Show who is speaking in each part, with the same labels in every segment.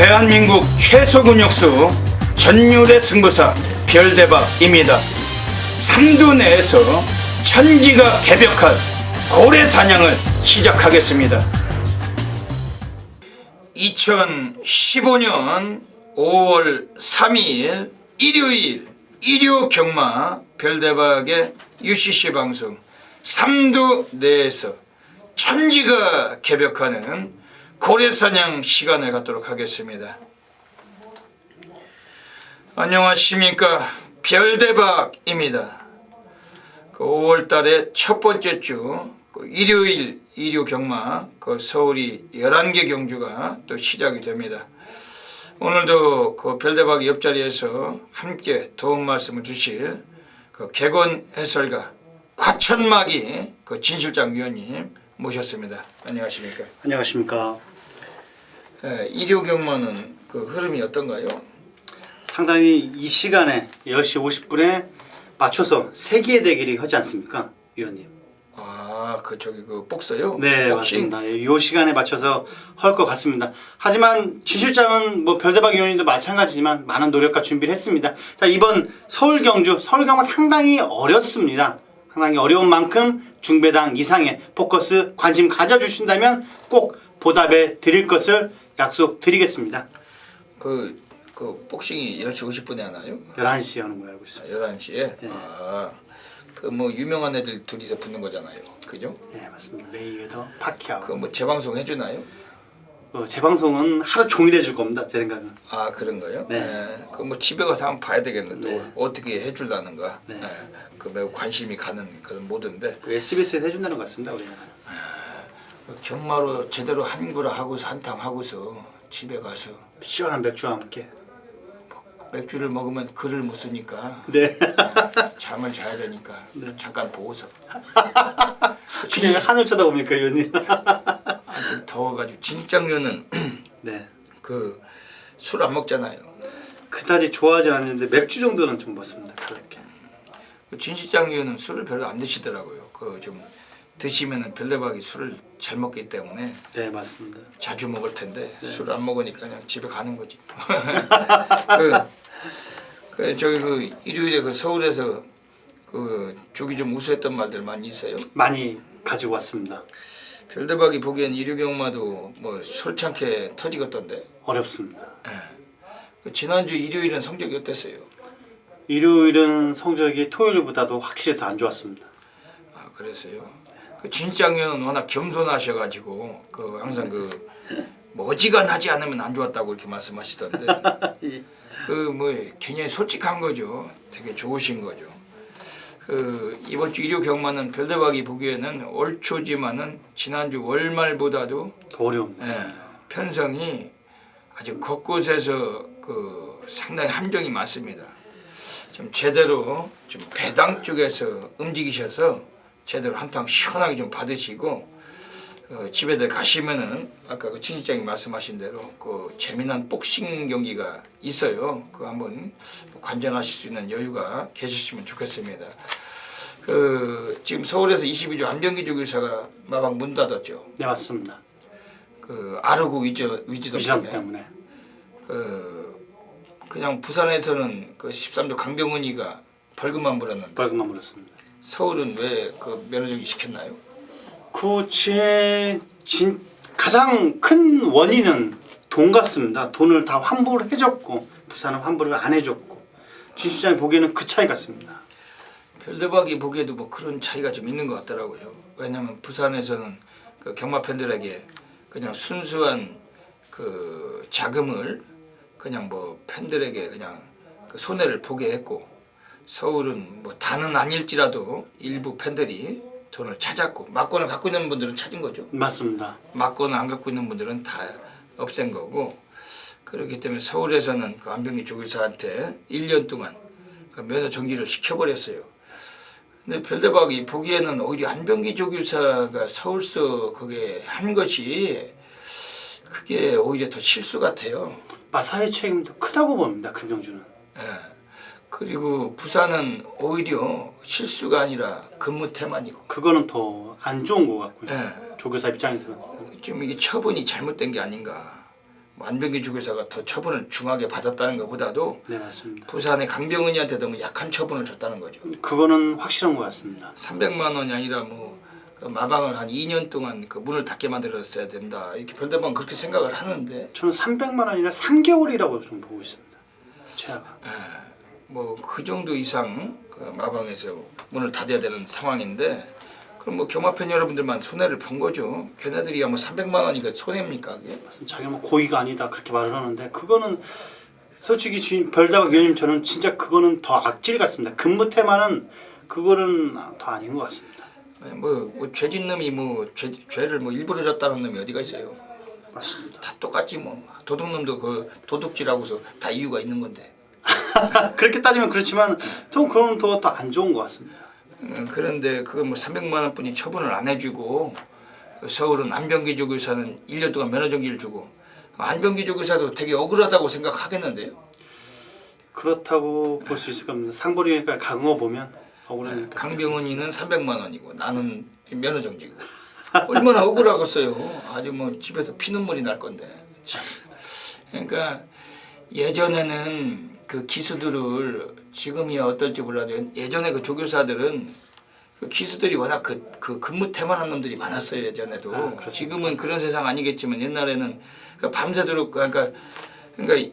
Speaker 1: 대한민국 최소 근육수 전율의 승부사 별대박입니다. 삼두 내에서 천지가 개벽한 고래 사냥을 시작하겠습니다. 2015년 5월 3일 일요일 일요경마 별대박의 UCC 방송 삼두 내에서 천지가 개벽하는 고래사냥 시간을 갖도록 하겠습니다. 안녕하십니까, 별대박입니다. 5월달에 첫 번째 주 일요일 일요경마 서울이 11개 경주가 또 시작이 됩니다. 오늘도 별대박 옆자리에서 함께 도움 말씀을 주실 객원 해설가 과천마기 진실장 위원님 모셨습니다. 안녕하십니까?
Speaker 2: 안녕하십니까?
Speaker 1: 일요경마는 흐름이 어떤가요?
Speaker 2: 상당히 이 시간에 10시 50분에 맞춰서 세기의 대결이 하지 않습니까, 위원님?
Speaker 1: 복서요?
Speaker 2: 네,
Speaker 1: 복싱?
Speaker 2: 맞습니다. 이 시간에 맞춰서 할 것 같습니다. 하지만 진실장은 별대박 위원님도 마찬가지지만 많은 노력과 준비를 했습니다. 자, 이번 서울 경마 상당히 어렵습니다. 상당히 어려운 만큼 중배당 이상의 포커스 관심 가져주신다면 꼭 보답해 드릴 것을 약속드리겠습니다.
Speaker 1: 복싱이 10시 50분에 하나요?
Speaker 2: 11시에 하는 걸로 알고 있습니다.
Speaker 1: 11시에?
Speaker 2: 네.
Speaker 1: 유명한 애들 둘이서 붙는 거잖아요. 그죠?
Speaker 2: 네, 맞습니다. 메이웨더, 파키아오.
Speaker 1: 재방송 해주나요?
Speaker 2: 재방송은 하루 종일 해줄 겁니다, 제 생각은.
Speaker 1: 아, 그런가요?
Speaker 2: 네.
Speaker 1: 집에 가서 한번 봐야 되겠네. 또
Speaker 2: 네.
Speaker 1: 어떻게 해줄라는가.
Speaker 2: 네.
Speaker 1: 매우 관심이 가는 그런 모드인데.
Speaker 2: SBS에서 해준다는 것 같습니다, 우리나라.
Speaker 1: 경마로 제대로 한구라 하고서 한탕 하고서 집에 가서
Speaker 2: 시원한 맥주와 함께.
Speaker 1: 맥주를 먹으면 글을 못 쓰니까.
Speaker 2: 네.
Speaker 1: 잠을 자야 되니까.
Speaker 2: 네.
Speaker 1: 잠깐 보고서.
Speaker 2: 그냥 하늘 쳐다봅니까, 의원님?
Speaker 1: 하여튼 더워가지고 진입장료는
Speaker 2: 네.
Speaker 1: 술 안 먹잖아요.
Speaker 2: 그다지 좋아하지 않는데 맥주 정도는 좀 먹습니다, 가볍게.
Speaker 1: 진실장 위원은 술을 별로 안 드시더라고요. 좀 드시면은 별대박이 술을 잘 먹기 때문에.
Speaker 2: 네, 맞습니다.
Speaker 1: 자주 먹을 텐데.
Speaker 2: 네.
Speaker 1: 술을 안 먹으니까 그냥 집에 가는 거지. 일요일에 서울에서 저기 좀 우수했던 말들 많이 있어요.
Speaker 2: 많이 가지고 왔습니다.
Speaker 1: 별대박이 보기엔 일요경마도 솔창게 터지겠던데.
Speaker 2: 어렵습니다.
Speaker 1: 지난주 일요일은 성적이 어땠어요?
Speaker 2: 일요일은 성적이 토요일보다도 확실히 더 안 좋았습니다.
Speaker 1: 아, 그랬어요? 진실장님은 워낙 겸손하셔가지고 항상 어지간하지 않으면 안 좋았다고 이렇게 말씀하시던데. 굉장히 솔직한 거죠. 되게 좋으신 거죠. 이번 주 일요 경마는 별대박이 보기에는 올 초지만은 지난주 월말보다도
Speaker 2: 더 어려웠습니다.
Speaker 1: 편성이 아주 곳곳에서 상당히 함정이 많습니다. 좀 제대로 좀 배당 쪽에서 움직이셔서 제대로 한탕 시원하게 좀 받으시고 집에들 가시면은 아까 진실장이 말씀하신 대로 재미난 복싱 경기가 있어요. 한번 관전하실 수 있는 여유가 계셨으면 좋겠습니다. 지금 서울에서 22조 안병기 조교사가 마방 문 닫았죠.
Speaker 2: 네, 맞습니다.
Speaker 1: 아르고 위지도
Speaker 2: 때문에.
Speaker 1: 그냥 부산에서는 13조 강병훈이가 벌금만 물었는데.
Speaker 2: 벌금만 물었습니다.
Speaker 1: 서울은 왜 면허정지 시켰나요?
Speaker 2: 가장 큰 원인은 돈 같습니다. 돈을 다 환불을 해줬고 부산은 환불을 안 해줬고 진실장이 보기에는 그 차이 같습니다.
Speaker 1: 별대박이 보기에도 그런 차이가 좀 있는 것 같더라고요. 왜냐하면 부산에서는 경마 팬들에게 그냥 순수한 자금을 그냥 팬들에게 그냥 손해를 보게 했고, 서울은 다는 아닐지라도 일부 팬들이 돈을 찾았고, 막권을 갖고 있는 분들은 찾은 거죠.
Speaker 2: 맞습니다.
Speaker 1: 막권을 안 갖고 있는 분들은 다 없앤 거고, 그렇기 때문에 서울에서는 안병기 조교사한테 1년 동안 면허 정지를 시켜버렸어요. 근데 별대박이 보기에는 오히려 안병기 조교사가 서울서 그게 한 것이 그게 오히려 더 실수 같아요.
Speaker 2: 마사의 책임도 크다고 봅니다, 금경주는.
Speaker 1: 예. 그리고 부산은 오히려 실수가 아니라 근무 태만이고.
Speaker 2: 그거는 더 안 좋은 것 같고요.
Speaker 1: 예.
Speaker 2: 조교사 입장에서 봤을 때.
Speaker 1: 좀 이게 처분이 잘못된 게 아닌가. 뭐 안병기 조교사가 더 처분을 중하게 받았다는 것보다도
Speaker 2: 네, 맞습니다.
Speaker 1: 부산의 강병은이한테 너무 약한 처분을 줬다는 거죠.
Speaker 2: 그거는 확실한 것 같습니다.
Speaker 1: 300만 원이 아니라 그 마방을 한 2년 동안 그 문을 닫게 만들었어야 된다. 이렇게 별대방 그렇게 생각을 하는데
Speaker 2: 저는 300만 원이나 3개월이라고 좀 보고 있습니다. 최하가.
Speaker 1: 뭐 그 정도 이상 그 마방에서 문을 닫아야 되는 상황인데 그럼 뭐 경마팬 여러분들만 손해를 본 거죠. 걔네들이야 뭐 300만 원이니까 손해입니까 그게?
Speaker 2: 자기가 뭐 고의가 아니다 그렇게 말을 하는데 그거는 솔직히 주인 별다박 위원님 저는 진짜 그거는 더 악질 같습니다. 근무 테마는 그거는 더 아닌 것 같습니다.
Speaker 1: 뭐 죄진 놈이 뭐 죄를 뭐 일부러 졌다는 놈이 어디가 있어요?
Speaker 2: 맞습니다.
Speaker 1: 다 똑같지 뭐. 도둑놈도 그 도둑질하고서 다 이유가 있는 건데.
Speaker 2: 그렇게 따지면 그렇지만 좀 그러면 더 안 좋은 것 같습니다.
Speaker 1: 그런데 그거 뭐 300만 원뿐이 처분을 안 해주고 서울은 안병기 조교사는 1년 동안 면허정지를 주고 안병기 조교사도 되게 억울하다고 생각하겠는데요.
Speaker 2: 그렇다고 볼 수 있을 겁니다. 상벌이니까 강어 보면 억울하니까.
Speaker 1: 강병은이는 300만 원이고 나는 면허정지고 얼마나 억울하겠어요. 아주 뭐 집에서 피눈물이 날 건데. 그러니까 예전에는 그 기수들을 지금이야 어떨지 몰라도 예전에 그 조교사들은 그 기수들이 워낙 그 근무 태만한 놈들이 많았어요 예전에도. 지금은 그런 세상 아니겠지만 옛날에는 그 밤새도록 그러니까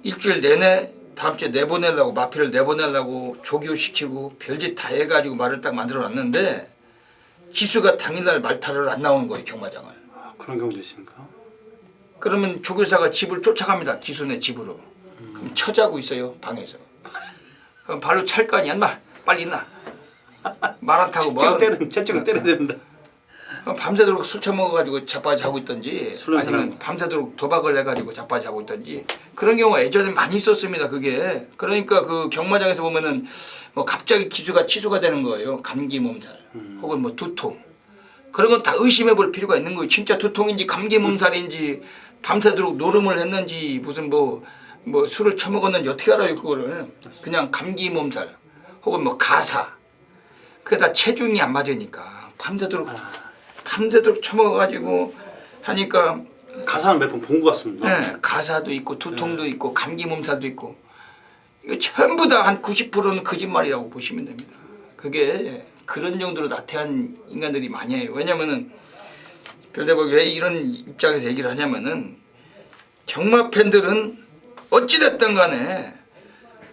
Speaker 1: 일주일 내내 다음 주에 내보내려고 마피를 내보내려고 조교시키고 별짓 다 해가지고 말을 딱 만들어놨는데 기수가 당일날 말타를 안 나오는 거예요 경마장을.
Speaker 2: 그런 경우도 있습니까?
Speaker 1: 그러면 조교사가 집을 쫓아갑니다 기수네 집으로. 그럼 처자고 있어요 방에서. 그럼 발로 찰 거 아니야 인마 빨리 있나. 말 안 타고 뭐
Speaker 2: 채찍을 때려야 됩니다.
Speaker 1: 밤새도록 술 처먹어가지고 자빠져 자고 있던지
Speaker 2: 술은
Speaker 1: 아니면 밤새도록 도박을 해가지고 자빠져 자고 있던지 그런 경우가 예전에 많이 있었습니다 그게. 그러니까 그 경마장에서 보면은 뭐 갑자기 기수가 취소가 되는 거예요. 감기 몸살 혹은 뭐 두통 그런 건 다 의심해 볼 필요가 있는 거예요. 진짜 두통인지 감기 몸살인지 밤새도록 노름을 했는지 무슨 뭐 술을 처먹었는지 어떻게 알아요 그거를. 그냥 감기 몸살 혹은 뭐 가사 그게 다 체중이 안 맞으니까 밤새도록 처먹어가지고 하니까
Speaker 2: 가사는 몇 번 본 것 같습니다.
Speaker 1: 네, 가사도 있고 두통도 있고 감기 몸살도 있고 이거 전부 다 한 90%는 거짓말이라고 보시면 됩니다. 그게 그런 정도로 나태한 인간들이 많이 해요. 왜냐면은 별대박 왜 이런 입장에서 얘기를 하냐면은 경마 팬들은 어찌됐든 간에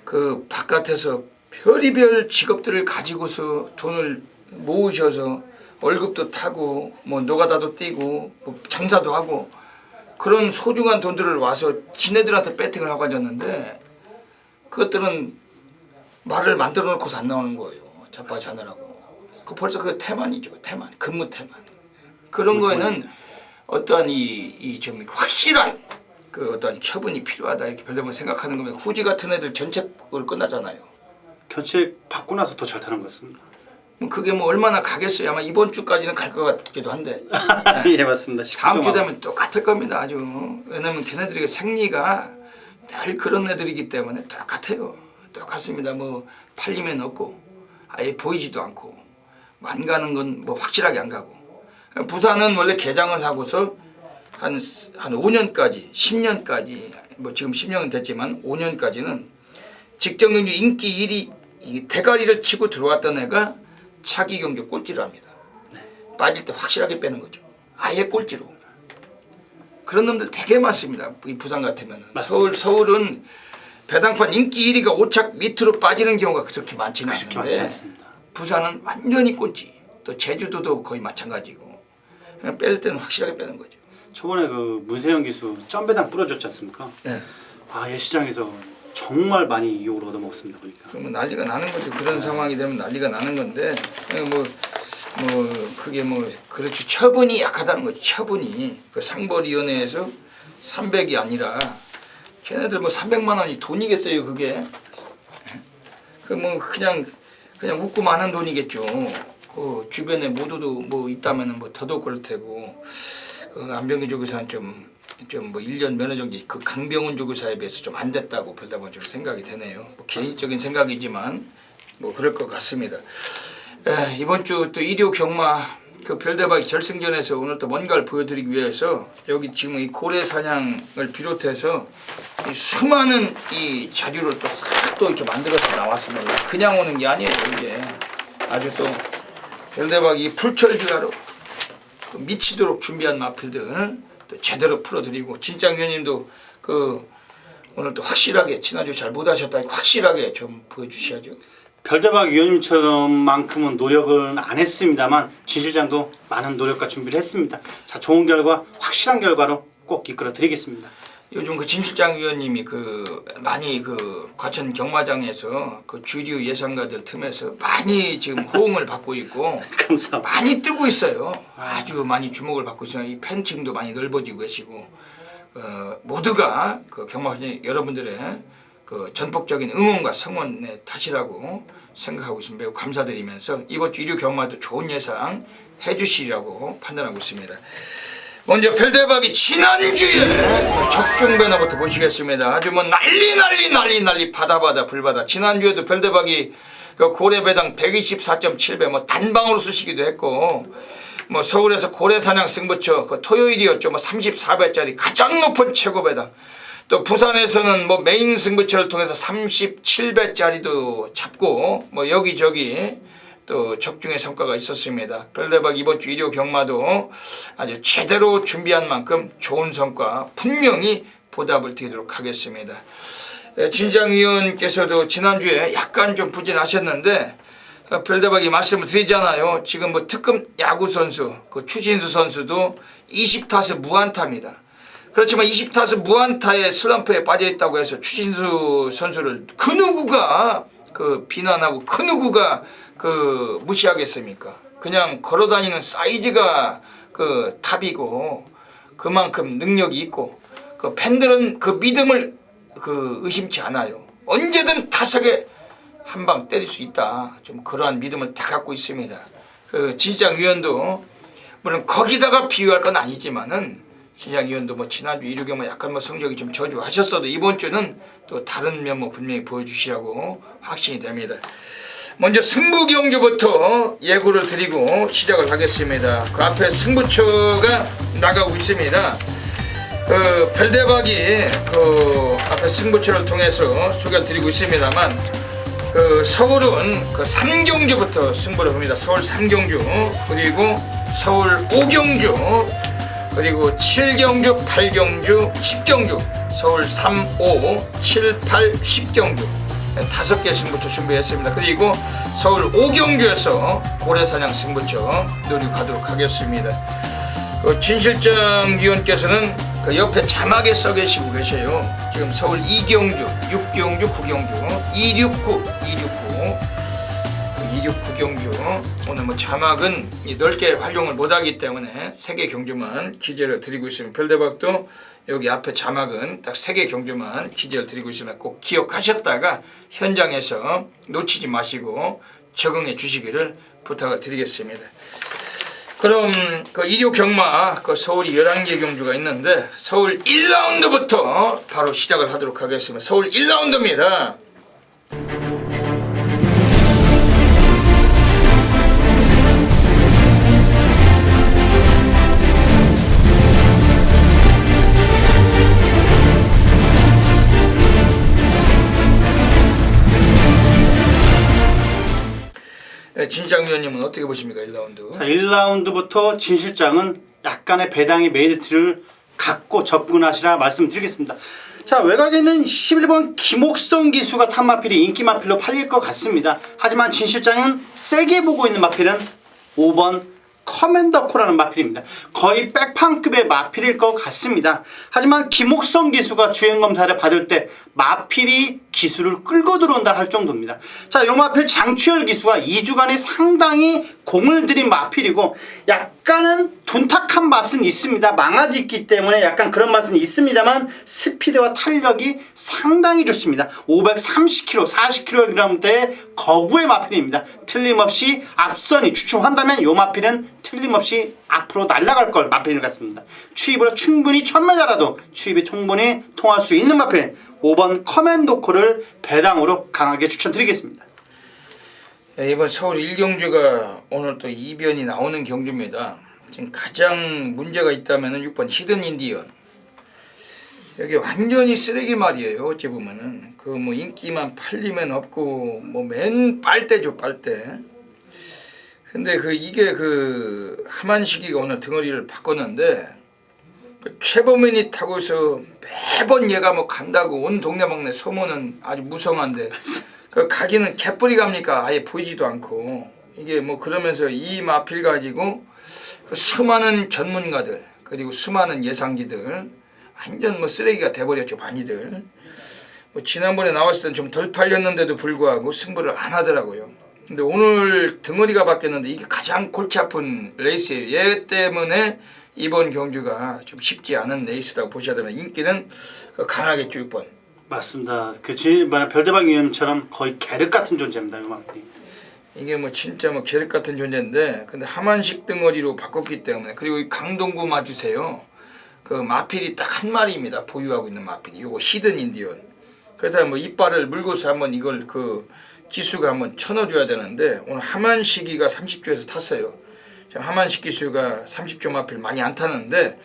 Speaker 1: 그 바깥에서 별의별 직업들을 가지고서 돈을 모으셔서 월급도 타고 뭐 노가다도 뛰고 뭐 장사도 하고 그런 소중한 돈들을 와서 지네들한테 배팅을 하고 앉았는데 그것들은 말을 만들어 놓고서 안 나오는 거예요. 자빠자느라고. 그 벌써 그 태만이죠. 태만. 근무 태만. 그런 거에는 어떠한 이 좀 확실한 그 어떤 처분이 필요하다 이렇게 별대면 생각하는 거면 후지 같은 애들 전체를 끝나잖아요.
Speaker 2: 교체 받고 나서 더 잘 타는 것 같습니다.
Speaker 1: 뭐 그게 뭐 얼마나 가겠어요. 아마 이번 주까지는 갈 것 같기도 한데
Speaker 2: 예 맞습니다.
Speaker 1: 다음 주 되면 똑같을 겁니다. 아주. 왜냐면 걔네들의 생리가 늘 그런 애들이기 때문에 똑같아요. 똑같습니다. 뭐 팔리면 없고 아예 보이지도 않고 안 가는 건 뭐 확실하게 안 가고. 부산은 원래 개장을 하고서 한 5년까지 10년까지 뭐 지금 10년은 됐지만 5년까지는 직전 경주 인기 1위 이 대가리를 치고 들어왔던 애가 차기 경주 꼴찌를 합니다. 빠질 때 확실하게 빼는 거죠. 아예 꼴찌로. 그런 놈들 되게 많습니다. 이 부산 같으면. 서울은 배당판 인기 1위가 5착 밑으로 빠지는 경우가 그렇게 많지는 않은데 부산은 완전히 꼴찌. 또 제주도도 거의 마찬가지고. 그냥 뺄 때는 확실하게 빼는 거죠.
Speaker 2: 초반에 그 문세영 기수 점배당 뿌려줬지 않습니까?
Speaker 1: 네.
Speaker 2: 아 예시장에서 정말 많이 이용을 얻어먹습니다 보니까.
Speaker 1: 그러면 난리가 나는 거죠. 그런 상황이 되면 난리가 나는 건데 그게 그렇죠. 처분이 약하다는 거죠. 처분이 그 상벌위원회에서 300이 아니라 걔네들 뭐 300만 원이 돈이겠어요 그게. 그 뭐 그냥 웃고 마는 돈이겠죠. 그 주변에 모두도 뭐 있다면은 뭐 더더욱 그럴 테고 그 안병기 조교사는 좀 뭐 1년 면허정지 그 강병훈 조교사에 비해서 좀 안 됐다고 별다번 좀 생각이 되네요. 뭐 개인적인 생각이지만 뭐 그럴 것 같습니다. 이번 주 또 일요 경마 그 별대박 결승전에서 오늘 또 뭔가를 보여드리기 위해서 여기 지금 이 고래 사냥을 비롯해서 이 수많은 이 자료를 또 싹 또 이렇게 만들어서 나왔습니다. 그냥 오는 게 아니에요. 이게 아주 또 별대박이 풀철주야로 미치도록 준비한 마필들 또 제대로 풀어드리고 진짜 위원님도 그 오늘 또 확실하게 지난주 잘 못하셨다 확실하게 좀 보여주셔야죠.
Speaker 2: 별대박 위원님처럼만큼은 노력을 안 했습니다만 진 실장도 많은 노력과 준비를 했습니다. 자, 좋은 결과, 확실한 결과로 꼭 이끌어 드리겠습니다.
Speaker 1: 요즘 그 진 실장 위원님이 그 많이 그 과천 경마장에서 그 주류 예상가들 틈에서 많이 지금 호응을 받고 있고
Speaker 2: 감사합니다.
Speaker 1: 많이 뜨고 있어요. 아주 많이 주목을 받고 있어요. 이 팬층도 많이 넓어지고 계시고 모두가 그 경마장 여러분들의 그 전폭적인 응원과 성원의 탓이라고 생각하고 있습니다. 매우 감사드리면서 이번 주 일요 경마도 좋은 예상 해주시리라고 판단하고 있습니다. 먼저 별대박이 지난주에 적중 배너부터 보시겠습니다. 아주 뭐 난리 바다 불바다. 지난주에도 별대박이 그 고래 배당 124.7배 뭐 단방으로 쓰시기도 했고 뭐 서울에서 고래 사냥 승부처 그 토요일이었죠. 뭐 34배짜리 가장 높은 최고 배당. 또 부산에서는 뭐 메인 승부처를 통해서 37배짜리도 잡고 뭐 여기저기 또 적중의 성과가 있었습니다. 별대박 이번 주 일요 경마도 아주 제대로 준비한 만큼 좋은 성과 분명히 보답을 드리도록 하겠습니다. 진장위원께서도 지난주에 약간 좀 부진하셨는데 별대박이 말씀을 드리잖아요. 지금 뭐 특급 야구 선수 그 추신수 선수도 20타수 무안타입니다. 그렇지만 20타수 무안타의 슬럼프에 빠져있다고 해서 추신수 선수를 그 누구가 그 비난하고 그 누구가 그 무시하겠습니까? 그냥 걸어다니는 사이즈가 그 탑이고 그만큼 능력이 있고 그 팬들은 그 믿음을 그 의심치 않아요. 언제든 타석에 한 방 때릴 수 있다. 좀 그러한 믿음을 다 갖고 있습니다. 그 진장위원도 물론 거기다가 비유할 건 아니지만은 진장위원도 뭐 지난주 일요경마 약간 뭐 성적이 좀 저조하셨어도 이번 주는 또 다른 면모 분명히 보여주시라고 확신이 됩니다. 먼저 승부 경주부터 예고를 드리고 시작을 하겠습니다. 그 앞에 승부처가 나가고 있습니다. 그 별대박이 그 앞에 승부처를 통해서 소개를 드리고 있습니다만 그 서울은 그 3경주부터 승부를 봅니다. 서울 3경주 그리고 서울 5경주 그리고 7경주, 8경주, 10경주 서울 3, 5, 7, 8, 10경주 5개 승부처 준비했습니다. 그리고 서울 5경주에서 고래사냥 승부처 노리고 가도록 하겠습니다. 그 진실장 위원께서는 그 옆에 자막에 써 계시고 계셔요. 지금 서울 2경주, 6경주, 9경주, 269, 269경주 오늘 뭐 자막은 넓게 활용을 못하기 때문에 3개 경주만 기재를 드리고 있습니다. 별대박도 여기 앞에 자막은 딱 3개 경주만 기재를 드리고 있습니다. 꼭 기억하셨다가 현장에서 놓치지 마시고 적응해 주시기를 부탁을 드리겠습니다. 그럼 그 일요 경마 그 서울이 11개 경주가 있는데 서울 1라운드부터 바로 시작을 하도록 하겠습니다. 서울 1라운드입니다. 진실장 위원님은 어떻게 보십니까 1라운드?
Speaker 2: 자, 1라운드부터 진 실장은 약간의 배당의 메리트를 갖고 접근하시라 말씀드리겠습니다. 자, 외곽에는 11번 김옥성 기수가 탄 마필이 인기 마필로 팔릴 것 같습니다. 하지만 진 실장은 세게 보고 있는 마필은 5번 커맨더코라는 마필입니다. 거의 백판급의 마필일 것 같습니다. 하지만 김옥성 기수가 주행검사를 받을 때 마필이 기수를 끌고 들어온다 할 정도입니다. 자, 요 마필 장추열 기수가 2주간에 상당히 공을 들인 마필이고 약간은 둔탁한 맛은 있습니다. 망아지 있기 때문에 약간 그런 맛은 있습니다만 스피드와 탄력이 상당히 좋습니다. 530kg, 40kg대의 거구의 마필입니다. 틀림없이 앞선이 주춤한다면 요 마필은 틀림없이 앞으로 날아갈 걸 마필 같습니다. 추입으로 충분히 1000m라도 추입이 충분히 통할 수 있는 마필 5번 커맨도코를 배당으로 강하게 추천드리겠습니다.
Speaker 1: 네, 이번 서울 1경주가 오늘 또 이변이 나오는 경주입니다. 지금 가장 문제가 있다면은 6번 히든 인디언. 여기 완전히 쓰레기 말이에요. 어찌 보면은 그 뭐 인기만 팔리면 없고 뭐 맨 빨대죠, 빨대. 근데 이게 하만식이가 오늘 등어리를 바꿨는데 최범인이 타고서 매번 얘가 뭐 간다고 온 동네방네 소문은 아주 무성한데 가기는 개뿔이 갑니까? 아예 보이지도 않고 이게 뭐 그러면서 이 마필 가지고 수많은 전문가들 그리고 수많은 예상지들 완전 뭐 쓰레기가 돼버렸죠. 많이들 뭐 지난번에 나왔을 땐 좀 덜 팔렸는데도 불구하고 승부를 안 하더라고요. 근데 오늘 등어리가 바뀌었는데 이게 가장 골치 아픈 레이스예요. 얘 때문에 이번 경주가 좀 쉽지 않은 레이스라고 보셔야 되면 인기는 강하겠죠. 6번
Speaker 2: 맞습니다. 그 지난번에 별대박 위원처럼 거의 계륵 같은 존재입니다. 요 마필이.
Speaker 1: 이게 뭐 진짜 뭐 계륵 같은 존재인데 근데 하만식 등어리로 바꿨기 때문에 그리고 이 강동구 맞으세요. 그 마필이 딱 한 마리입니다. 보유하고 있는 마필이 요거 히든 인디언. 그래서 뭐 이빨을 물고서 한번 이걸 기수가 한번 쳐넣어줘야 되는데 오늘 하만식이가 30조에서 탔어요. 하만식 기수가 30조 마필 많이 안 타는데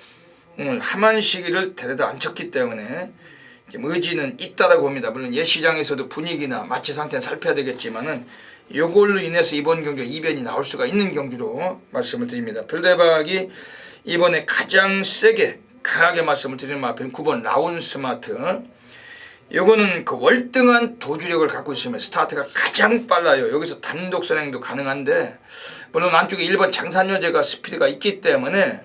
Speaker 1: 오늘 하만식이를 데려다 안 쳤기 때문에 지금 의지는 있다라고 봅니다. 물론 예시장에서도 분위기나 마체 상태는 살펴야 되겠지만은 요걸로 인해서 이번 경기가 이변이 나올 수가 있는 경주로 말씀을 드립니다. 별대박이 이번에 가장 세게 강하게 말씀을 드리는 마필은 9번 라운 스마트. 요거는 월등한 도주력을 갖고 있으면 스타트가 가장 빨라요. 여기서 단독 선행도 가능한데 물론 안쪽에 1번 장산여제가 스피드가 있기 때문에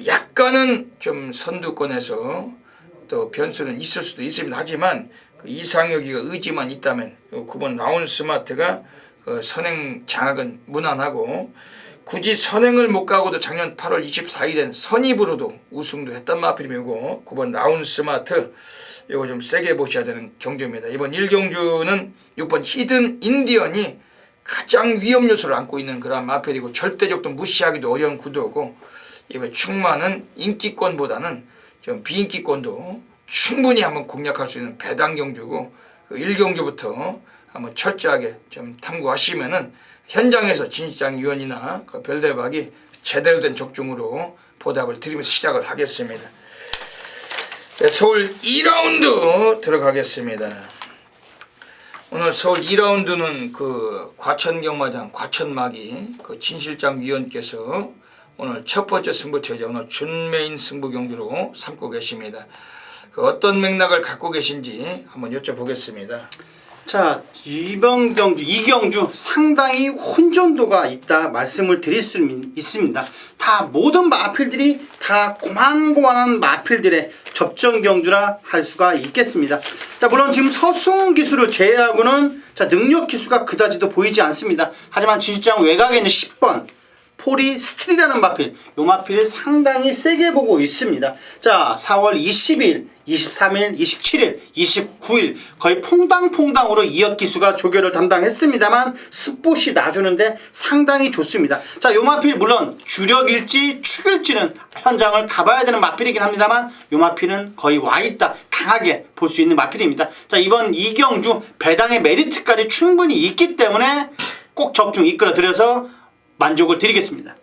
Speaker 1: 약간은 좀 선두권에서 또 변수는 있을 수도 있습니다. 하지만 이상혁이가 의지만 있다면 9번 라운 스마트가 선행 장악은 무난하고 굳이 선행을 못 가고도 작년 8월 24일엔 선입으로도 우승도 했단 마필이면 요거 9번 라운 스마트 요거 좀 세게 보셔야 되는 경주입니다. 이번 1경주는 6번 히든 인디언이 가장 위험 요소를 안고 있는 그런 마필이고 절대적도 무시하기도 어려운 구도고 이번 충만은 인기권보다는 좀 비인기권도 충분히 한번 공략할 수 있는 배당 경주고 1경주부터 한번 철저하게 좀 탐구하시면은 현장에서 진시장 위원이나 별대박이 제대로 된 적중으로 보답을 드리면서 시작을 하겠습니다. 네, 서울 2라운드 들어가겠습니다. 오늘 서울 2라운드는 과천경마장 과천마기 진실장 위원께서 오늘 첫 번째 승부처죠. 오늘 준메인 승부 경주로 삼고 계십니다. 어떤 맥락을 갖고 계신지 한번 여쭤보겠습니다.
Speaker 2: 자, 이번 경주, 이 경주 상당히 혼전도가 있다 말씀을 드릴 수 있습니다. 다 모든 마필들이 다 고만고만한 마필들의 접전 경주라 할 수가 있겠습니다. 자, 물론 지금 서승훈 기수를 제외하고는 능력 기수가 그다지도 보이지 않습니다. 하지만 진실장 외곽에 있는 10번 포리 스틸이라는 마필, 요 마필을 상당히 세게 보고 있습니다. 자, 4월 20일, 23일, 27일, 29일 거의 퐁당퐁당으로 이역 기수가 조결을 담당했습니다만 스폿이 놔주는데 상당히 좋습니다. 자, 요 마필 물론 주력일지 축일지는 현장을 가봐야 되는 마필이긴 합니다만 요 마필은 거의 와있다 강하게 볼 수 있는 마필입니다. 자, 이번 이경주 배당의 메리트까지 충분히 있기 때문에 꼭 적중 이끌어드려서 만족을 드리겠습니다.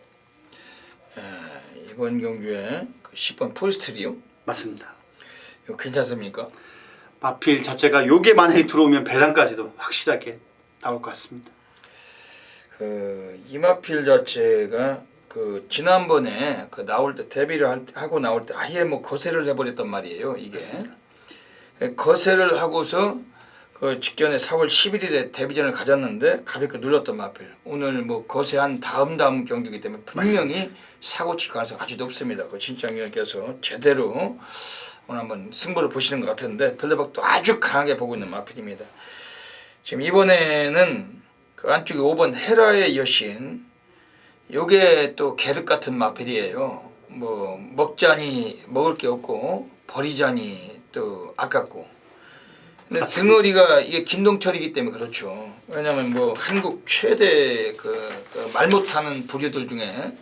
Speaker 1: 이번 경주에 10번 포스트리오
Speaker 2: 맞습니다.
Speaker 1: 이거 괜찮습니까?
Speaker 2: 마필 자체가 요게 만약에 들어오면 배당까지도 확실하게 나올 것 같습니다.
Speaker 1: 이 마필 자체가 지난번에 나올 때 데뷔를 하고 나올 때 아예 뭐 거세를 해버렸단 말이에요. 이게
Speaker 2: 맞습니다.
Speaker 1: 거세를 하고서 직전에 4월 11일에 데뷔전을 가졌는데 가볍게 눌렀던 마필. 오늘 뭐 거세한 다음 경기이기 때문에 분명히 맞습니다. 사고 칠 가능성이 아주 높습니다. 진장 위원께서 제대로 오늘 한번 승부를 보시는 것 같은데 별대박도 아주 강하게 보고 있는 마필입니다. 지금 이번에는 안쪽에 5번 헤라의 여신 요게 또 계륵 같은 마필이에요. 뭐 먹자니 먹을 게 없고 버리자니 또 아깝고 근데
Speaker 2: 맞습니다.
Speaker 1: 등어리가 이게 김동철이기 때문에 그렇죠. 왜냐면 뭐 한국 최대 말 못하는 부류들 중에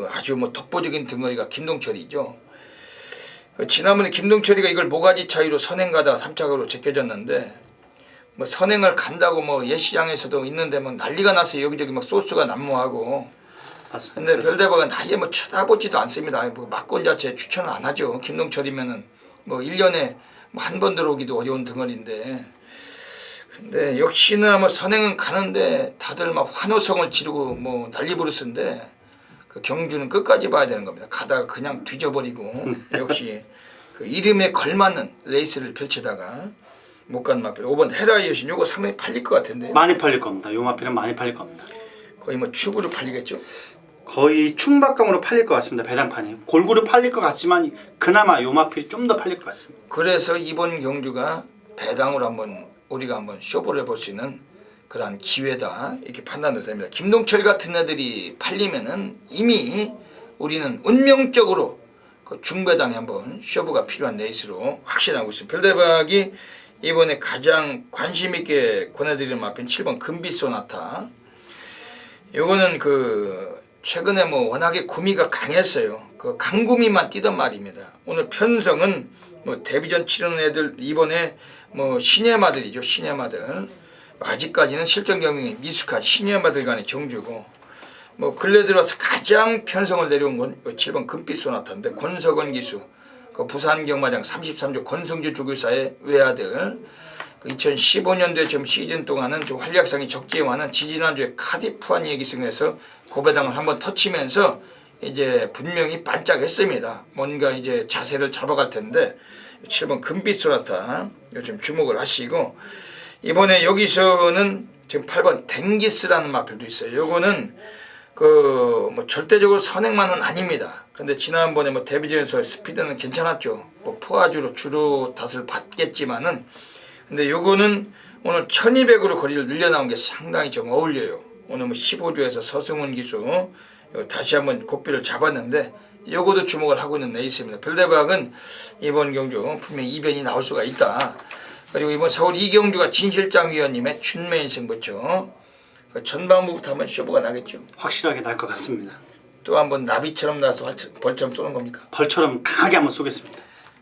Speaker 1: 아주 뭐 독보적인 등어리가 김동철이죠. 지난번에 김동철이가 이걸 모가지 차이로 선행 가다가 3착으로 제껴졌는데 뭐 선행을 간다고 뭐 예시장에서도 있는데 뭐 난리가 나서 여기저기 막 소스가 난무하고.
Speaker 2: 맞습니다.
Speaker 1: 근데 별대박은 아예 뭐 쳐다보지도 않습니다. 뭐 막건 자체 추천을 안 하죠. 김동철이면은 뭐 1년에 뭐 한 번 들어오기도 어려운 덩어리인데. 근데 역시나 뭐 선행은 가는데 다들 막 환호성을 지르고 뭐 난리 부르스인데 그 경주는 끝까지 봐야 되는 겁니다. 가다가 그냥 뒤져버리고 역시 그 이름에 걸맞는 레이스를 펼치다가 못 간 마필 5번 헤라이 여신 요거 상당히 팔릴 것 같은데
Speaker 2: 많이 팔릴 겁니다. 요 마필은 많이 팔릴 겁니다.
Speaker 1: 거의 뭐 축으로 팔리겠죠?
Speaker 2: 거의 충박감으로 팔릴 것 같습니다. 배당판이 골고루 팔릴 것 같지만 그나마 요 마필이 좀 더 팔릴 것 같습니다.
Speaker 1: 그래서 이번 경주가 배당으로 한번 우리가 한번 쇼부를 해볼 수 있는 그러한 기회다 이렇게 판단도 됩니다. 김동철 같은 애들이 팔리면은 이미 우리는 운명적으로 그 중배당에 한번 쇼부가 필요한 레이스로 확신하고 있습니다. 별대박이 이번에 가장 관심 있게 권해드리는 마필 7번 금빛 소나타. 요거는 그 최근에 뭐 워낙에 구미가 강했어요. 그 강구미만 뛰던 말입니다. 오늘 편성은 뭐 데뷔전 치르는 애들 이번에 뭐 시네마들이죠. 시네마들. 아직까지는 실전 경영이 미숙한 시네마들 간의 경주고 뭐 근래 들어서 가장 편성을 내려온 건 7번 금빛 소나타인데 권석원 기수 그 부산 경마장 33조 권성주 조교사의 외아들 2015년도에 지금 시즌 동안은 좀 활약상이 적지만은 지지난주에 카디프한 얘기승에서 고배당을 한번 터치면서 이제 분명히 반짝했습니다. 뭔가 이제 자세를 잡아갈 텐데 7번 금빛 소나타 요즘 주목을 하시고 이번에 여기서는 지금 8번 댕기스라는 마필도 있어요. 요거는 그 뭐 절대적으로 선행만은 아닙니다. 근데 지난번에 뭐 데뷔전에서 스피드는 괜찮았죠. 뭐 포화주로 주로 탓을 받겠지만은 근데 요거는 오늘 1200으로 거리를 늘려나온 게 상당히 좀 어울려요. 오늘 뭐 15조에서 서승훈 기수 다시 한번 고비를 잡았는데 요거도 주목을 하고 있는 레이스입니다. 별대박은 이번 경주 분명히 이변이 나올 수가 있다. 그리고 이번 서울 이경주가 진실장 위원님의 춘매인 승부처 전반부부터 한번 쇼부가 나겠죠.
Speaker 2: 확실하게 날 것 같습니다.
Speaker 1: 또 한번 나비처럼 날아서 벌처럼 쏘는 겁니까?
Speaker 2: 벌처럼 강하게 한번 쏘겠습니다.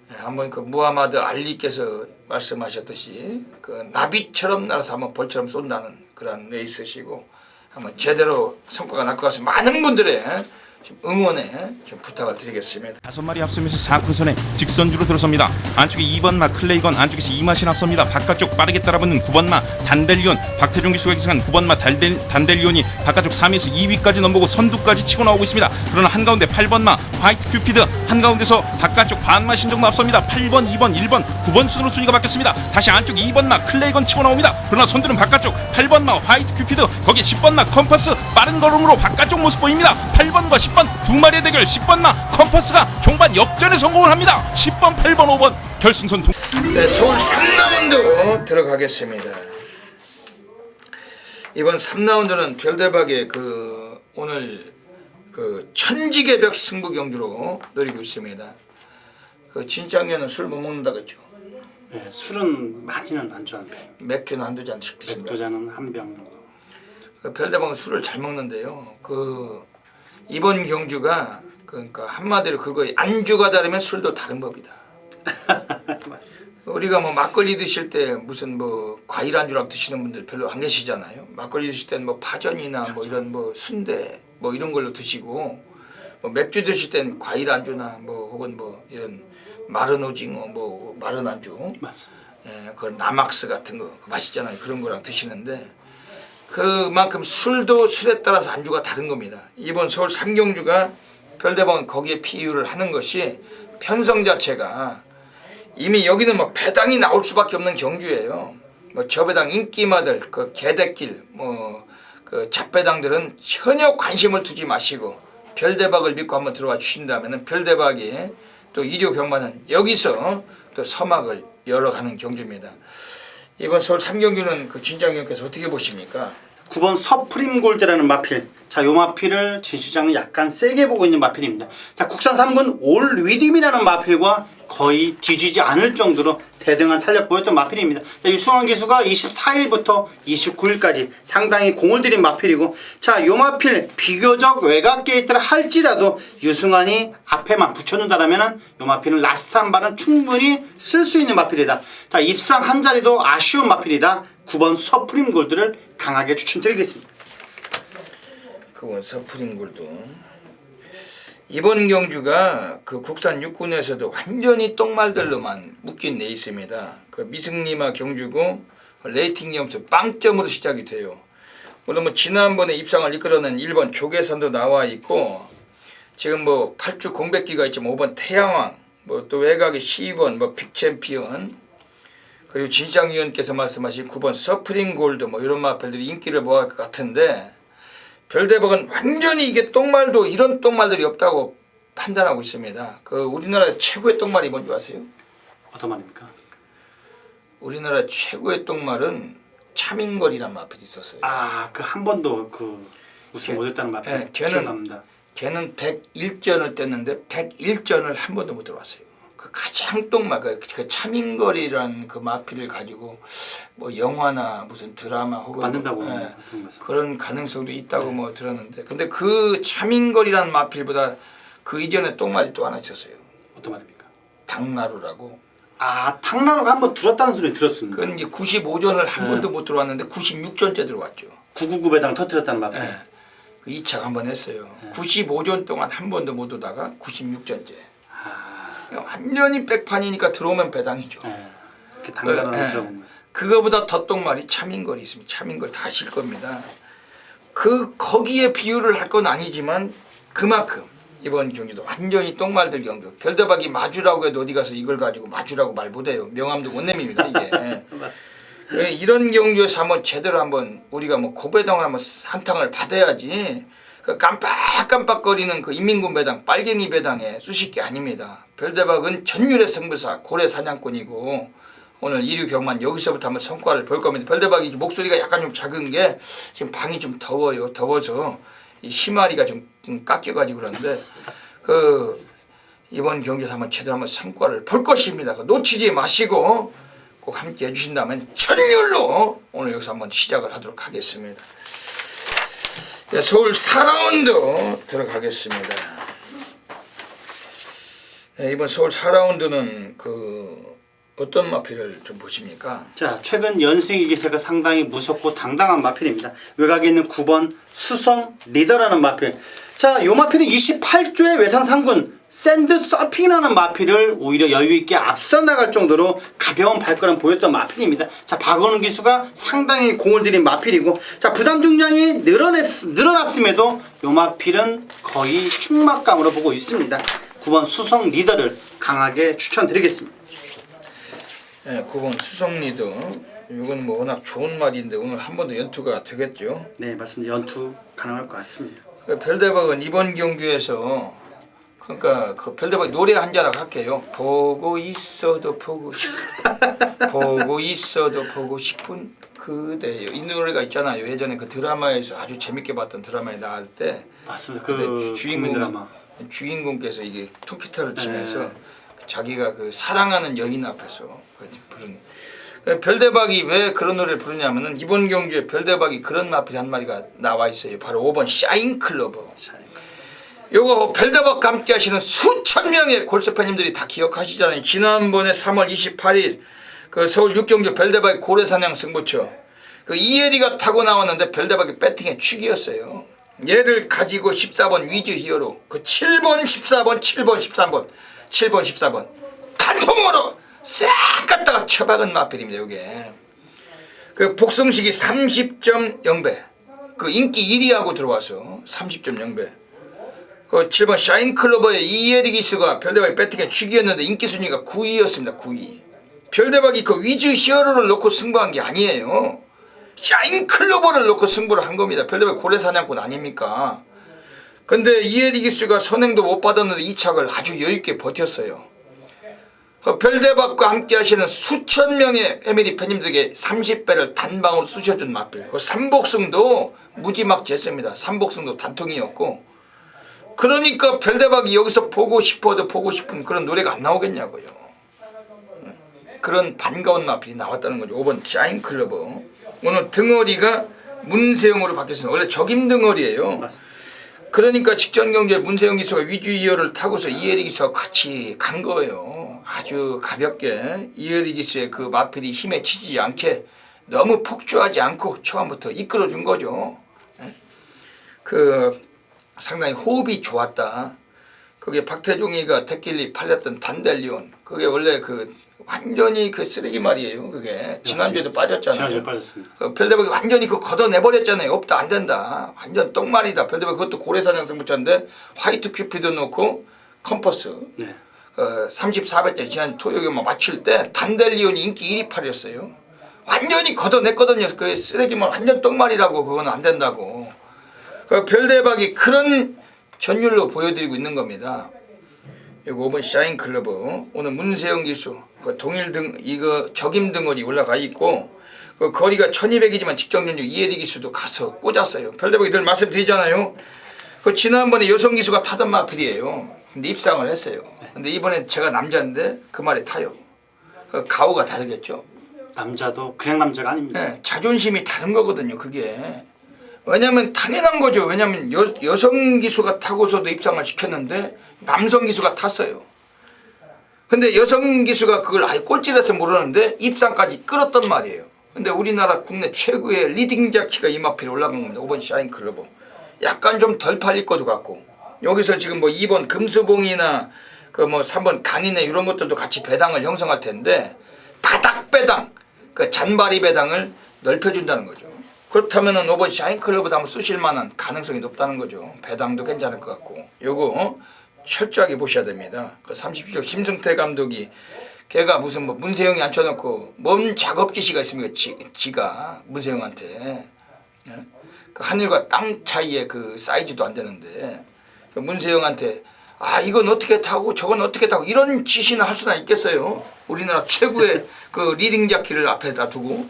Speaker 1: 네, 한번 그 무하마드 알리께서 말씀하셨듯이 그 나비처럼 날아서 한번 벌처럼 쏜다는 그런 레이스시고 한번 제대로 성과가 날 것 같습니다. 많은 분들의 좀 응원에 좀 부탁을 드리겠습니다.
Speaker 3: 5마리 앞서면서 4코선에 직선주로 들어섭니다. 안쪽에 2번마 클레이건 안쪽에서 2마신 앞섭니다. 바깥쪽 빠르게 따라붙는 9번마 단델리온 박태종 기수가 기승한 9번마 단델리온이 바깥쪽 3위에서 2위까지 넘보고 선두까지 치고 나오고 있습니다. 그러나 한가운데 8번마 화이트 큐피드 한가운데서 바깥쪽 반마신 정도 앞섭니다. 8번, 2번, 1번, 9번 순으로 순위가 바뀌었습니다. 다시 안쪽 2번마 클레이건 치고 나옵니다. 그러나 선두는 바깥쪽 8번마 화이트 큐피드 거기에 10번마 컴퍼스 빠른 걸음으로 바깥쪽 모습 보입니다. 8번과 10번 두 마리의 대결 10번마 컴퍼스가 종반 역전에 성공을 합니다. 10번, 8번, 5번 결승선
Speaker 1: 네, 서울 3라운드 들어가겠습니다. 이번 3라운드는 별대박의 그 오늘 그 천지개벽 승부 경주로 노리고 있습니다. 그 진짱년은 술 못 먹는다 그랬죠?
Speaker 2: 네, 술은 많이는 안 좋아하는 편.
Speaker 1: 맥주는 한두 잔씩 드신다.
Speaker 2: 맥두 잔은 한 병 정도.
Speaker 1: 그 별대방은 술을 잘 먹는데요. 그 이번 경주가 그러니까 한마디로 그거 안주가 다르면 술도 다른 법이다. 우리가 뭐 막걸리 드실 때 무슨 뭐 과일 안주랑 드시는 분들 별로 안 계시잖아요. 막걸리 드실 때는 뭐 파전이나 뭐 이런 뭐 순대 뭐 이런 걸로 드시고 뭐 맥주 드실 땐 과일 안주나 뭐 혹은 뭐 이런 마른 오징어 뭐 마른 안주,
Speaker 2: 맞습니다.
Speaker 1: 예, 그 나막스 같은 거 맛있잖아요. 그런 거랑 드시는데. 그만큼 술도 술에 따라서 안주가 다른 겁니다. 이번 서울 3경주가 별대방은 거기에 비유를 하는 것이 편성 자체가 이미 여기는 뭐 배당이 나올 수밖에 없는 경주예요. 뭐 저배당 인기마들 그 개대길 뭐 그 잡배당들은 전혀 관심을 두지 마시고 별대박을 믿고 한번 들어와 주신다면은 별대박이 또 일요 경마는 여기서 또 서막을 열어가는 경주입니다. 이번 서울 3경주는 그 진장님께서 어떻게 보십니까?
Speaker 2: 9번 서프림 골드라는 마필. 자, 요 마필을 진시장은 약간 세게 보고 있는 마필입니다. 자, 국산 3군 올 리딤이라는 마필과 거의 뒤지지 않을 정도로 대등한 탄력 보였던 마필입니다. 자, 유승환 기수가 24일부터 29일까지 상당히 공을 들인 마필이고, 자, 요 마필 비교적 외곽 게이트를 할지라도 유승환이 앞에만 붙여준다라면은 요 마필은 라스트 한 발은 충분히 쓸 수 있는 마필이다. 자, 입상 한 자리도 아쉬운 마필이다. 9번 서프림 골드를 강하게 추천드리겠습니다.
Speaker 1: 그건 서프림 골드. 이번 경주가 그 국산 육군에서도 완전히 똥말들로만 묶인 내 있습니다. 그 미승리마 경주고 레이팅 점수 빵점으로 시작이 돼요. 물론 뭐 지난번에 입상을 이끌어낸 1번 조계산도 나와 있고, 지금 뭐 8주 공백기가 있지만 5번 태양왕, 뭐 또 외곽의 12번 뭐 빅챔피언, 그리고 진상위원께서 말씀하신 9번 서프림 골드, 뭐 이런 마필들이 인기를 모아갈 것 같은데, 별대박은 완전히 이게 똥말도 이런 똥말들이 없다고 판단하고 있습니다. 그 우리나라에서 최고의 똥말이 뭔지 아세요?
Speaker 2: 어떤 말입니까?
Speaker 1: 우리나라 최고의 똥말은 차민걸이란 마필이 있었어요.
Speaker 2: 아, 그 한 번도 그 우승 못했다는 마필
Speaker 1: 네,
Speaker 2: 기억납니다.
Speaker 1: 걔는 101전을 뗐는데 101전을 한 번도 못 들어왔어요. 그 가장 똥말, 그 차민걸이란 그 마필을 가지고 뭐 영화나 무슨 드라마 혹은
Speaker 2: 만든다고
Speaker 1: 뭐,
Speaker 2: 들었습니다.
Speaker 1: 그런 가능성도 있다고 뭐 들었는데, 근데 그 차민걸이라는 마필보다 그 이전에 똥말이 또 하나 있었어요.
Speaker 2: 어떤 말입니까?
Speaker 1: 당나루라고.
Speaker 2: 아, 탕나루가 한 번 들었다는 소리 들었습니다.
Speaker 1: 그건 이제 95전을 한 번도 못 들어왔는데 96전째 들어왔죠.
Speaker 2: 999배당 터뜨렸다는 마필.
Speaker 1: 네. 그 2착 한 번 했어요. 95전 동안 한 번도 못 오다가 96전째. 완전히 백판이니까 들어오면 배당이죠.
Speaker 2: 네. 이렇게 당나루를 들어본 거죠.
Speaker 1: 그거보다 더 똥말이 차민걸이 있습니다. 차민걸 다 아실 겁니다. 거기에 비유를 할 건 아니지만 그만큼 이번 경기도 완전히 똥말들 경주. 별대박이 마주라고 해도 어디 가서 이걸 가지고 마주라고 말 못해요. 명함도 못 냅니다 이게. 이런 경주에서 한번 제대로 한번 우리가 뭐 고배당을 한번 한탕을 받아야지. 그 깜빡깜빡거리는 그 인민군 배당, 빨갱이 배당의 수식이 아닙니다. 별대박은 전율의 승부사, 고래 사냥꾼이고, 오늘 1위 경만 여기서부터 한번 성과를 볼 겁니다. 별대박이 목소리가 약간 좀 작은 게 지금 방이 좀 더워요. 더워서 이 희마리가 좀 깎여가지고 그러는데, 그 이번 경기에서 한번 제대로 한번 성과를 볼 것입니다. 놓치지 마시고 꼭 함께 해주신다면 전율로 오늘 여기서 한번 시작을 하도록 하겠습니다. 네, 서울 4라운드 들어가겠습니다. 네, 이번 서울 4라운드는 그 어떤 마필을 좀 보십니까?
Speaker 2: 자, 최근 연승의 기세가 상당히 무섭고 당당한 마필입니다. 외곽에 있는 9번 수성 리더라는 마필. 자, 요 마필은 28조의 외산 상군 샌드 서핑이라는 마필을 오히려 여유있게 앞서 나갈 정도로 가벼운 발걸음 보였던 마필입니다. 자, 박원훈 기수가 상당히 공을 들인 마필이고, 자, 부담 중량이 늘어났음에도 요 마필은 거의 충막감으로 보고 있습니다. 9번 수성 리더를 강하게 추천드리겠습니다.
Speaker 1: 네, 9번 수성 리더. 이건 뭐 워낙 좋은 말인데 오늘 한 번 더 연투가 되겠죠?
Speaker 2: 네, 맞습니다. 연투 가능할 것 같습니다.
Speaker 1: 그 별대박은 이번 경주에서, 그러니까 그 별대박 노래 한 자락 할게요. 보고 있어도 보고 싶은 보고 있어도 보고 싶은 그대요. 이 노래가 있잖아요. 예전에 그 드라마에서 아주 재밌게 봤던 드라마에 나갈 때
Speaker 2: 맞습니다.
Speaker 1: 그때
Speaker 2: 그 국민 드라마.
Speaker 1: 주인공께서 이게 통기타를 치면서 자기가 그 사랑하는 여인 앞에서 부른. 별대박이 왜 그런 노래를 부르냐면은 이번 경주에 별대박이 그런 마필 한 마리가 나와 있어요. 바로 5번 샤인클로버. 요거 별대박과 함께 하시는 수천 명의 골스팬님들이 다 기억하시잖아요. 지난번에 3월 28일 그 서울 6경주 별대박의 고래사냥 승부처, 그 이혜리가 타고 나왔는데 별대박이 배팅의 축이었어요. 얘를 가지고 14번 위즈 히어로, 그 7번 14번 7번 13번 7번 14번 단통으로 싹 갖다가 쳐박은 마필입니다. 요게 그 복성식이 30.0배, 그 인기 1위하고 들어와서 30.0배. 그 7번 샤인클로버의 이에릭 기수가 별대박이 배팅의 축이었는데 인기 순위가 9위였습니다. 9위. 별대박이 그 위즈 히어로를 놓고 승부한 게 아니에요. 샤인클로버를 놓고 승부를 한 겁니다. 별대박 고래사냥꾼 아닙니까? 근데 이에릭 기수가 선행도 못 받았는데 2착을 아주 여유있게 버텼어요. 그 별대박과 함께 하시는 수천 명의 패밀리 팬님들에게 30배를 단방으로 쑤셔준 마필. 그 삼복승도 무지막지했습니다. 삼복승도 단통이었고, 그러니까 별대박이 여기서 보고 싶어도 보고 싶은 그런 노래가 안 나오겠냐고요. 그런 반가운 마필이 나왔다는 거죠. 5번 샤인클로버. 오늘 등어리가 문세영으로 바뀌었습니다. 원래 적임 등어리예요. 그러니까 직전 경주에 문세영 기수가 위주 2열을 타고서 이혜리 기수와 같이 간 거예요. 아주 가볍게 이혜리 기수의 그 마필이 힘에 치지 않게 너무 폭주하지 않고 초반부터 이끌어준 거죠. 그 상당히 호흡이 좋았다. 그게 박태종이가 택길리 팔렸던 단델리온, 그게 원래 그 완전히 그 쓰레기 말이에요. 그게 지난주에도 빠졌잖아요.
Speaker 2: 지난주에 빠졌습니다.
Speaker 1: 그 별대박이 완전히 그 걷어내버렸잖아요. 없다, 안 된다. 완전 똥말이다. 별대박 그것도 고래사냥성 붙였는데 화이트 큐피드 놓고 컴퍼스.
Speaker 2: 네.
Speaker 1: 34배짜리 지난 토요일에 맞출 때 단델리온이 인기 1위 팔이었어요. 완전히 걷어냈거든요. 그 쓰레기만 완전 똥말이라고. 그건 안 된다고. 그 별대박이 그런 전율로 보여드리고 있는 겁니다. 이거 5번 샤인클로버. 오늘 문세영 기수 그 동일 등 이거 적임 등어리 올라가 있고 그 거리가 1200이지만 직전 연주 이혜리 기수도 가서 꽂았어요. 별대박이 늘 말씀드리잖아요. 그 지난번에 여성 기수가 타던 마필이에요. 근데 입상을 했어요. 근데 이번에 제가 남자인데 그 말에 타요. 그 가오가 다르겠죠.
Speaker 2: 남자도 그냥 남자가 아닙니다.
Speaker 1: 네, 자존심이 다른 거거든요. 그게. 왜냐면 당연한 거죠. 왜냐면 여성 기수가 타고서도 입상을 시켰는데 남성 기수가 탔어요. 근데 여성 기수가 그걸 아예 꼴찌라서 모르는데 입상까지 끌었단 말이에요. 근데 우리나라 국내 최고의 리딩 자키가 이 마필에 올라간 겁니다. 5번 샤인클로버. 약간 좀 덜 팔릴 것도 같고 여기서 지금 뭐 2번 금수봉이나 그 뭐 3번 강인회 이런 것들도 같이 배당을 형성할 텐데 바닥 배당, 그 잔바리 배당을 넓혀준다는 거죠. 그렇다면은 5번 샤인클럽도 한번 쓰실 만한 가능성이 높다는 거죠. 배당도 괜찮을 것 같고. 요거 철저하게 보셔야 됩니다. 그 30조 심승태 감독이 걔가 무슨 뭐 문세영이 앉혀놓고 뭔 작업 지시가 있습니까? 지가 문세영한테. 그 하늘과 땅 차이의 그 사이즈도 안 되는데 그 문세영한테 아 이건 어떻게 타고 저건 어떻게 타고 이런 지시나 할 수나 있겠어요. 우리나라 최고의 그 리딩 자키를 앞에다 두고.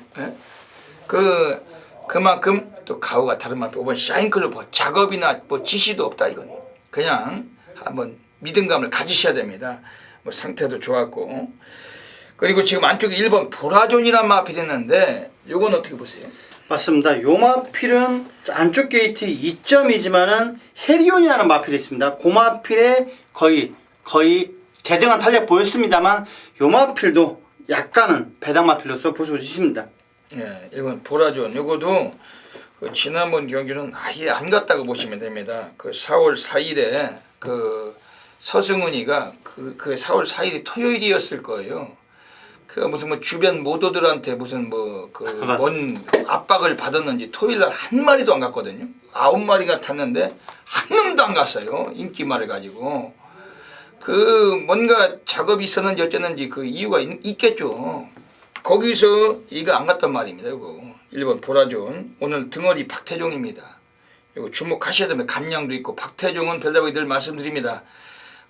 Speaker 1: 그만큼 또 가오가 다른 말 5번 샤인클로버 작업이나 뭐 지시도 없다. 이건 그냥 한번 믿음감을 가지셔야 됩니다. 뭐 상태도 좋았고. 그리고 지금 안쪽에 1번 보라존이란 마필이 있는데 요건 어떻게 보세요?
Speaker 2: 맞습니다. 요 마필은 안쪽 게이트 2점이지만은 헤리온이라는 마필이 있습니다. 그 마필에 거의 대등한 탄력 보였습니다만 요 마필도 약간은 배당 마필로서 볼 수 있습니다.
Speaker 1: 예, 이건 보라존. 요거도 그 지난번 경주는 아예 안 갔다고 보시면 됩니다. 그 4월 4일에 그 서승훈이가 그 4월 4일이 토요일이었을 거예요. 그 무슨 뭐 주변 모도들한테 무슨 뭐 그 뭔 압박을 받았는지 토요일 날 한 마리도 안 갔거든요. 9마리가 탔는데 한 놈도 안 갔어요. 인기말을 가지고. 그 뭔가 작업이 있었는지 어쨌는지 그 이유가 있겠죠. 거기서 이거 안 갔단 말입니다. 이거 1번 보라존. 오늘 등어리 박태종입니다. 이거 주목하셔야 됩니다. 감량도 있고 박태종은 별다르게 늘 말씀드립니다.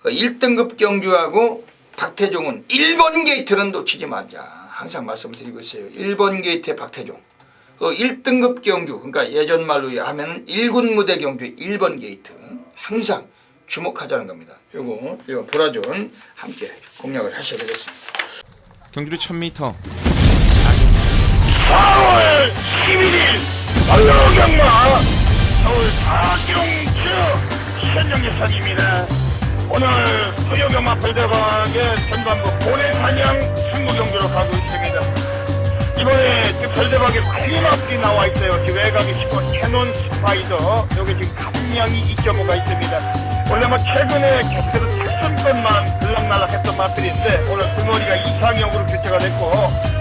Speaker 1: 그 1등급 경주하고 박태종은 1번 게이트는 놓치지 말자. 항상 말씀드리고 있어요. 1번 게이트의 박태종. 그 1등급 경주, 그러니까 예전 말로 하면 1군 무대 경주 1번 게이트. 항상 주목하자는 겁니다. 이거 보라존 함께 공략을 하셔야 되겠습니다.
Speaker 3: 경주로 1000m
Speaker 4: 4월 11일 말로경마 서울 박용주 현정예선입니다. 오늘 토요경마 별대박의 전반부 고래사냥 승부경주로 가고 있습니다. 이번에 그 별대박에 관리마필이 나와 있어요. 그 외곽에 10번 캐논 스파이더. 여기 지금 감량이 2.5가 있습니다. 원래 뭐 최근에 계속해서 탁선권만 들락날락했던 마필인데 오늘 등어리가 이상형으로 교체가 됐고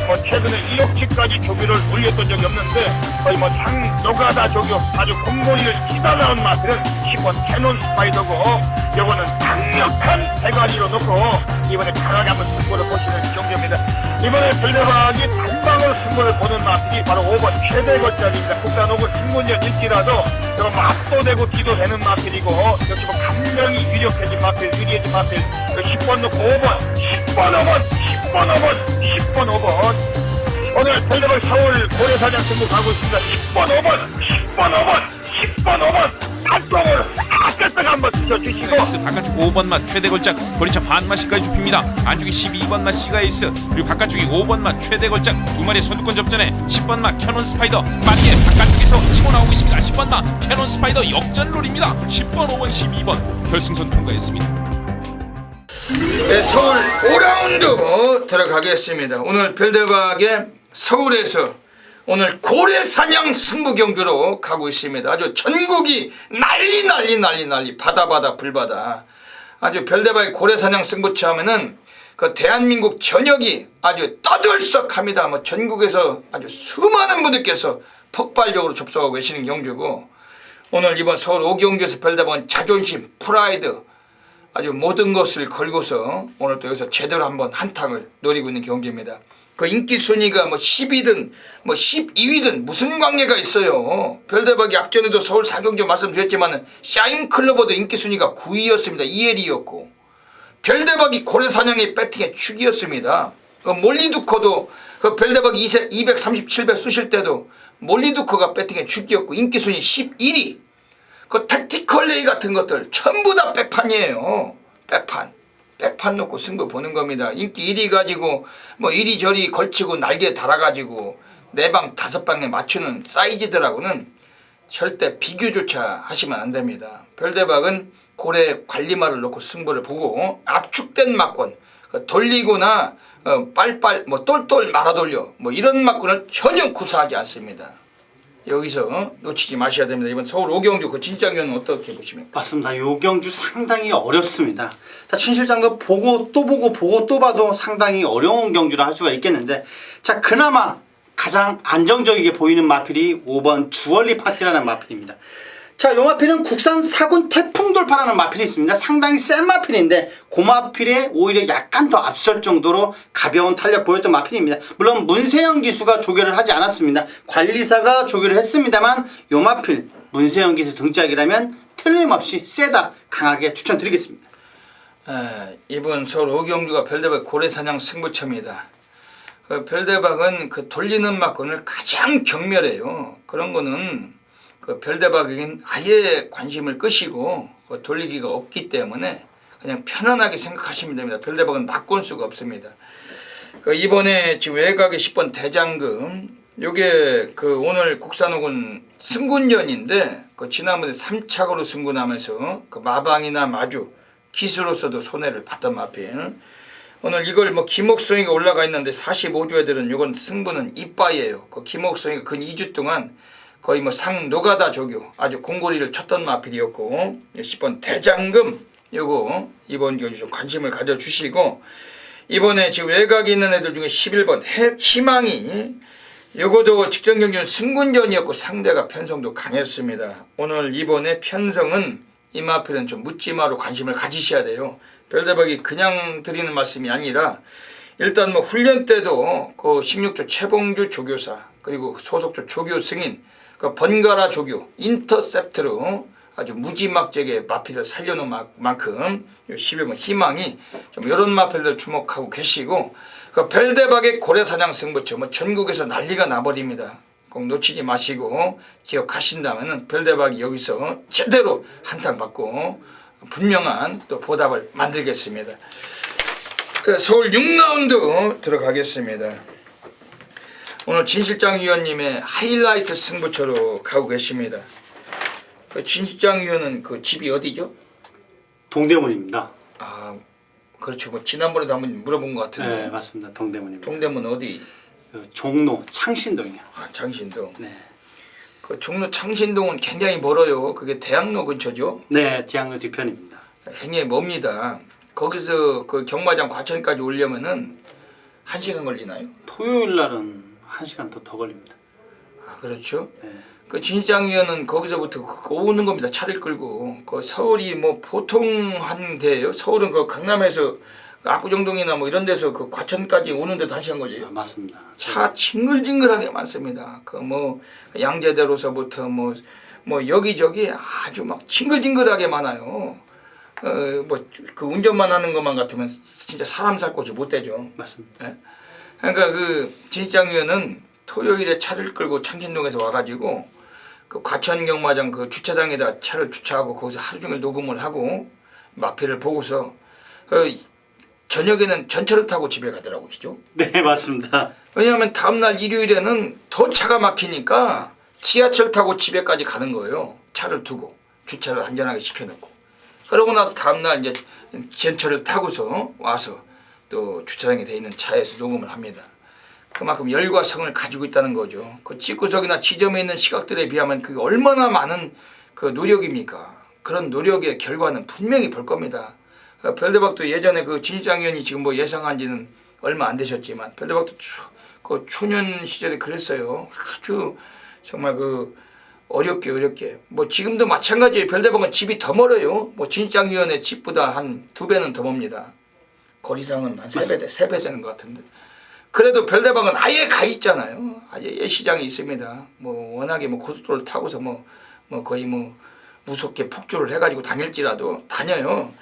Speaker 4: 뭐 최근에 1억치까지 조기를 올렸던 적이 없는데 거의 뭐 상 노가다 조교 아주 공고리를 치다 나온 마필은 10번 캐논 스파이더고 요거는 강력한 대가리로 놓고 이번에 강하게 한번 승부를 보시는 경기입니다. 이번에 별대박이 단방울 승부를 보는 마필이 바로 5번 최대거짜리입니다. 국산호구 승문전일지라도 이거 뭐 압도되고 뒤도되는 마필이고 역시 뭐 감명이 유력해진 마필, 유리해진 마필 10번 놓고 5번, 10번 5번 오늘 별대박 서울 고래사냥 승부 가고 있습니다. 10번 5번 단방울 꺾였다가 한번 스쳐주시고
Speaker 3: 에이스 바깥쪽 5번 맛 최대 걸작 거리차 반마시까지 좁힙니다. 안쪽에 12번 맛 시가 에이스 그리고 바깥쪽이 5번 맛 최대 걸작 두 마리 선두권 접전에 10번 맛 캐논 스파이더 빠르게 바깥쪽에서 치고 나오고 있습니다. 10번 맛 캐논 스파이더 역전롤입니다. 10번, 5번, 12번 결승선 통과했습니다.
Speaker 1: 네, 서울 5라운드 들어가겠습니다. 오늘 별대박의 서울에서 오늘 고래사냥 승부 경주로 가고 있습니다. 아주 전국이 난리 바다 불바다. 아주 별대박의 고래사냥 승부처 하면은 그 대한민국 전역이 아주 떠들썩합니다. 뭐 전국에서 아주 수많은 분들께서 폭발적으로 접속하고 계시는 경주고, 오늘 이번 서울 5경주에서 별대박은 자존심, 프라이드 아주 모든 것을 걸고서 오늘 또 여기서 제대로 한번 한탕을 노리고 있는 경주입니다. 그 인기 순위가 뭐 10위든 뭐 12위든 무슨 관계가 있어요. 별대박이 앞전에도 서울 4경주 말씀드렸지만 샤인클로버도 인기 순위가 9위였습니다. 2위였고 별대박이 고래사냥의 배팅의 축이었습니다. 그 몰리두커도 그 별대박이 237배 쑤실 때도 몰리두커가 배팅의 축이었고 인기 순위 11위. 그 택티컬 레이 같은 것들 전부 다 백판이에요. 백판 놓고 승부 보는 겁니다. 인기 1위 가지고 뭐 이리저리 걸치고 날개 달아가지고 4방 5방에 맞추는 사이즈들하고는 절대 비교조차 하시면 안 됩니다. 별대박은 고래 관리말을 놓고 승부를 보고 압축된 막권 돌리거나 빨빨 뭐 똘똘 말아 돌려 뭐 이런 막권을 전혀 구사하지 않습니다. 여기서 놓치지 마셔야 됩니다. 이번 서울 5경주 그 진짜견은 어떻게 보십니까?
Speaker 2: 맞습니다. 요 경주 상당히 어렵습니다. 자, 친 실장도 보고 또 보고 보고 또 봐도 상당히 어려운 경주라 할 수가 있겠는데, 자, 그나마 가장 안정적이게 보이는 마필이 5번 주얼리 파티라는 마필입니다. 자, 요 마필은 국산 사군 태풍 돌파라는 마필이 있습니다. 상당히 센 마필인데 그 마필에 오히려 약간 더 앞설 정도로 가벼운 탄력 보였던 마필입니다. 물론 문세영 기수가 조교를 하지 않았습니다. 관리사가 조교를 했습니다만 요 마필 문세영 기수 등짝이라면 틀림없이 세다 강하게 추천드리겠습니다.
Speaker 1: 이번 서울 5경주가 별대박 고래사냥 승부처입니다. 그 별대박은 그 돌리는 막권을 가장 경멸해요. 그런 거는 그 별대박에겐 아예 관심을 끄시고 그 돌리기가 없기 때문에 그냥 편안하게 생각하시면 됩니다. 별대박은 막권수가 없습니다. 그 이번에 지금 외곽의 10번 대장금 요게 그 오늘 국산호군 승군전인데 그 지난번에 3착으로 승군하면서 그 마방이나 마주 기수로서도 손해를 봤던 마필. 오늘 이걸 뭐 김옥성이가 올라가 있는데 45주 애들은 요건 승부는 이빠이에요. 그 김옥성이가 근 2주 동안 거의 뭐 상 노가다 조교 아주 공고리를 쳤던 마필이었고 10번 대장금 요거 이번 경주 좀 관심을 가져주시고, 이번에 지금 외곽에 있는 애들 중에 11번 희망이 요거도 직전 경기는 승군전이었고 상대가 편성도 강했습니다. 오늘 이번에 편성은 이 마필은 좀 묻지마로 관심을 가지셔야 돼요. 별대박이 그냥 드리는 말씀이 아니라 일단 뭐 훈련 때도 그 16조 최봉주 조교사 그리고 소속조 조교 승인 그 번갈아 조교 인터셉트로 아주 무지막지하게 마필을 살려놓은 만큼 11번 희망이 좀 이런 마필들 주목하고 계시고, 그 별대박의 고래사냥 승부처 뭐 전국에서 난리가 나버립니다. 꼭 놓치지 마시고 기억하신다면 별대박이 여기서 제대로 한탕 받고 분명한 또 보답을 만들겠습니다. 서울 6라운드 들어가겠습니다. 오늘 진실장 위원님의 하이라이트 승부처로 가고 계십니다. 그 진실장 위원은 그 집이 어디죠?
Speaker 2: 동대문입니다.
Speaker 1: 아, 그렇죠. 뭐 지난번에도 한번 물어본 것 같은데.
Speaker 2: 네, 맞습니다. 동대문입니다.
Speaker 1: 동대문 어디?
Speaker 2: 그 종로 창신동이요.
Speaker 1: 아, 창신동.
Speaker 2: 네.
Speaker 1: 그 종로 창신동은 굉장히 멀어요. 그게 대학로 근처죠?
Speaker 2: 네, 대학로 뒤편입니다.
Speaker 1: 굉장히 멉니다. 거기서 그 경마장 과천까지 오려면은 1시간 걸리나요?
Speaker 2: 토요일 날은 1시간 더 걸립니다.
Speaker 1: 아, 그렇죠.
Speaker 2: 네.
Speaker 1: 그 진실장 위원은 거기서부터 오는 겁니다. 차를 끌고. 그 서울이 뭐 보통 한데요. 서울은 그 강남에서 압구정동이나 뭐 이런 데서 그 과천까지 오는데도 1시간 걸려요.
Speaker 2: 아, 맞습니다.
Speaker 1: 차 징글징글하게 많습니다. 그 뭐 양재대로서부터 뭐 여기저기 아주 막 징글징글하게 많아요. 뭐 그 운전만 하는 것만 같으면 진짜 사람 살 곳이 못 되죠.
Speaker 2: 맞습니다.
Speaker 1: 예? 그러니까 그 진실장 위원은 토요일에 차를 끌고 창신동에서 와가지고 그 과천 경마장 그 주차장에다 차를 주차하고 거기서 하루 종일 녹음을 하고 마피를 보고서 저녁에는 전철을 타고 집에 가더라고요. 그죠?
Speaker 2: 네, 맞습니다.
Speaker 1: 왜냐하면 다음날 일요일에는 더 차가 막히니까 지하철 타고 집에까지 가는 거예요. 차를 두고 주차를 안전하게 시켜놓고. 그러고 나서 다음날 이제 전철을 타고서 와서 또 주차장에 돼 있는 차에서 녹음을 합니다. 그만큼 열과 성을 가지고 있다는 거죠. 그 집구석이나 지점에 있는 시각들에 비하면 그게 얼마나 많은 그 노력입니까? 그런 노력의 결과는 분명히 볼 겁니다. 별대박도 예전에 그 진시장 의원이 지금 뭐 예상한 지는 얼마 안 되셨지만 별대박도 그 초년 시절에 그랬어요. 아주 정말 그 어렵게 뭐 지금도 마찬가지예요. 별대박은 집이 더 멀어요. 뭐 진시장 의원의 집보다 한 2배는 더 멉니다. 거리상은 한 3배 되는 것 같은데. 그래도 별대박은 아예 가 있잖아요. 아예 예시장이 있습니다. 뭐 워낙에 뭐 고속도로를 타고서 뭐 거의 뭐 무섭게 폭주를 해가지고 다닐지라도 다녀요.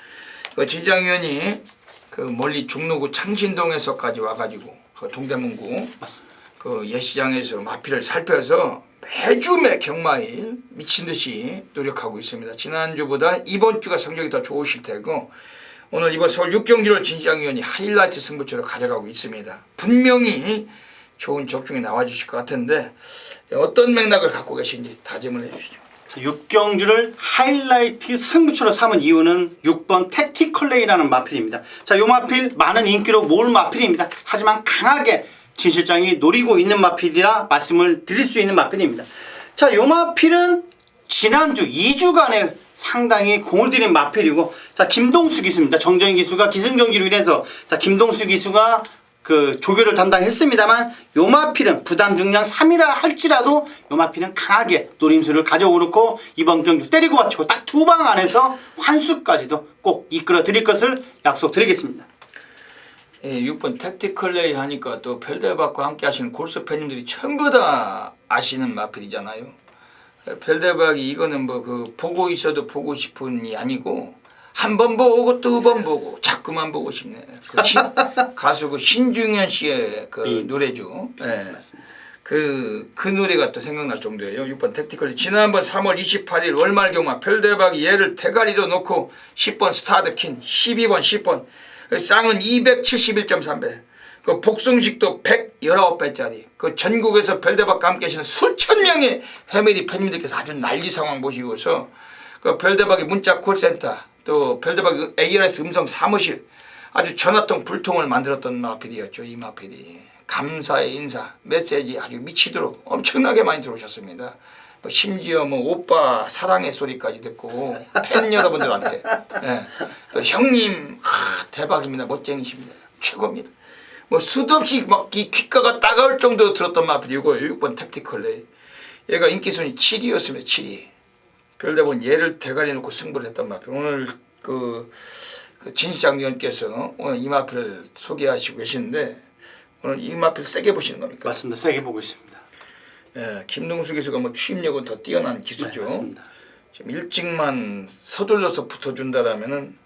Speaker 1: 그 진시장 의원이 그 멀리 종로구 창신동에서까지 와가지고 그 동대문구
Speaker 2: 맞습니다.
Speaker 1: 그 예시장에서 마피를 살펴서 매주 매 경마일 미친 듯이 노력하고 있습니다. 지난주보다 이번 주가 성적이 더 좋으실 테고 오늘 이번 서울 6경기를 진시장 의원이 하이라이트 승부처로 가져가고 있습니다. 분명히 좋은 적중이 나와주실 것 같은데 어떤 맥락을 갖고 계신지 다짐을 해주시죠.
Speaker 2: 6경주를 하이라이트 승부처로 삼은 이유는 6번 택티컬레이라는 마필입니다. 자, 요 마필 많은 인기로 모을 마필입니다. 하지만 강하게 진 실장이 노리고 있는 마필이라 말씀을 드릴 수 있는 마필입니다. 자, 요 마필은 지난주 2주간에 상당히 공을 들인 마필이고, 자, 김동수 기수입니다. 정정희 기수가 기승전결로 인해서 자, 김동수 기수가 그 조교를 담당했습니다만 요 마필은 부담 중량 3이라 할지라도 요 마필은 강하게 노림수를 가져오놓고 이번 경주 때리고 맞추고 딱 2방 안에서 환수까지도 꼭 이끌어 드릴 것을 약속드리겠습니다.
Speaker 1: 예, 6번 택티컬레이 하니까 또 별대박과 함께 하시는 골수 팬님들이 전부 다 아시는 마필이잖아요. 별대박이 이거는 뭐 그 보고 있어도 보고 싶은이 아니고 한 번 보고 2번 보고 자꾸만 보고 싶네. 그 가수 그 신중현 씨의 그 노래죠. 네. 그 노래가 또 생각날 정도예요. 6번 택티컬리. 지난번 3월 28일 월말 경마 별대박이 얘를 대가리로 놓고 10번 스타드킨 12번 10번 쌍은 271.3배 그 복숭식도 119배짜리 그 전국에서 별대박과 함께 하시는 수천 명의 패밀리 팬님들께서 아주 난리 상황 보시고서 그 별대박의 문자 콜센터 또 별대박 ARS 음성 사무실 아주 전화통 불통을 만들었던 마필이었죠. 이 마필이 감사의 인사 메시지 아주 미치도록 엄청나게 많이 들어오셨습니다. 뭐 심지어 뭐 오빠 사랑의 소리까지 듣고 팬 여러분들한테 예. 또 형님 대박입니다. 멋쟁이십니다. 최고입니다. 뭐 수도 없이 막 이 귓가가 따가울 정도로 들었던 마필이 이거예요. 6번 택티컬레이. 얘가 인기순위 7위였습니다. 7위. 별대본 얘를 대가리 놓고 승부를 했던 마필. 오늘 그 진시장 의원께서 오늘 이 마필을 소개하시고 계시는데 오늘 이 마필 세게 보시는 겁니까?
Speaker 2: 맞습니다. 세게 보고 있습니다.
Speaker 1: 예, 김동수 기수가 뭐 취임력은 더 뛰어난 기수죠.
Speaker 2: 네, 맞습니다.
Speaker 1: 지금 일찍만 서둘러서 붙어준다라면은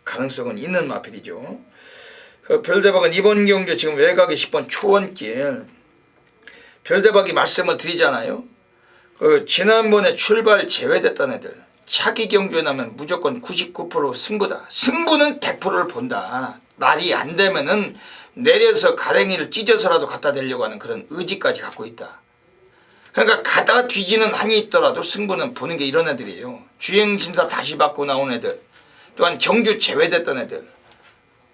Speaker 1: 가능성은 있는 마필이죠. 그 별대박은 이번 경주 지금 외곽에 10번 초원길 별대박이 말씀을 드리잖아요. 그 지난번에 출발 제외됐던 애들 차기 경주에 나면 무조건 99% 승부다. 승부는 100%를 본다. 말이 안 되면은 내려서 가랭이를 찢어서라도 갖다 대려고 하는 그런 의지까지 갖고 있다. 그러니까 가다 뒤지는 한이 있더라도 승부는 보는 게 이런 애들이에요. 주행심사 다시 받고 나온 애들 또한 경주 제외됐던 애들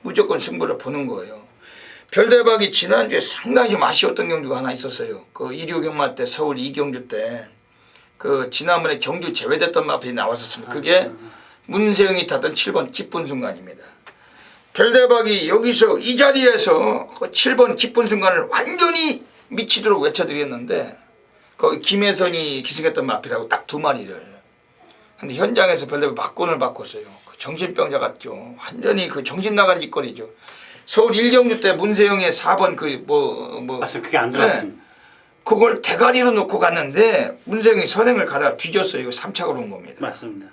Speaker 1: 무조건 승부를 보는 거예요. 별대박이 지난주에 상당히 좀 아쉬웠던 경주가 하나 있었어요. 그 1.25 경마 때 서울 2경주 때 그 지난번에 경주 제외됐던 마필이 나왔었습니다. 그게 문세영이 탔던 7번 기쁜 순간입니다. 별대박이 여기서 이 자리에서 그 7번 기쁜 순간을 완전히 미치도록 외쳐드렸는데 거기 김혜선이 기승했던 마필하고 딱 2마리를 근데 현장에서 별대박 막권을 바꿨어요. 정신병자 같죠. 완전히 그 정신 나간 짓거리죠. 서울 1경주 때 문세영의 4번
Speaker 2: 맞습니다. 그게 안 들어왔습니다.
Speaker 1: 네. 그걸 대가리로 놓고 갔는데 문세영이 선행을 가다가 뒤졌어요. 이거 3착으로 온 겁니다.
Speaker 2: 맞습니다.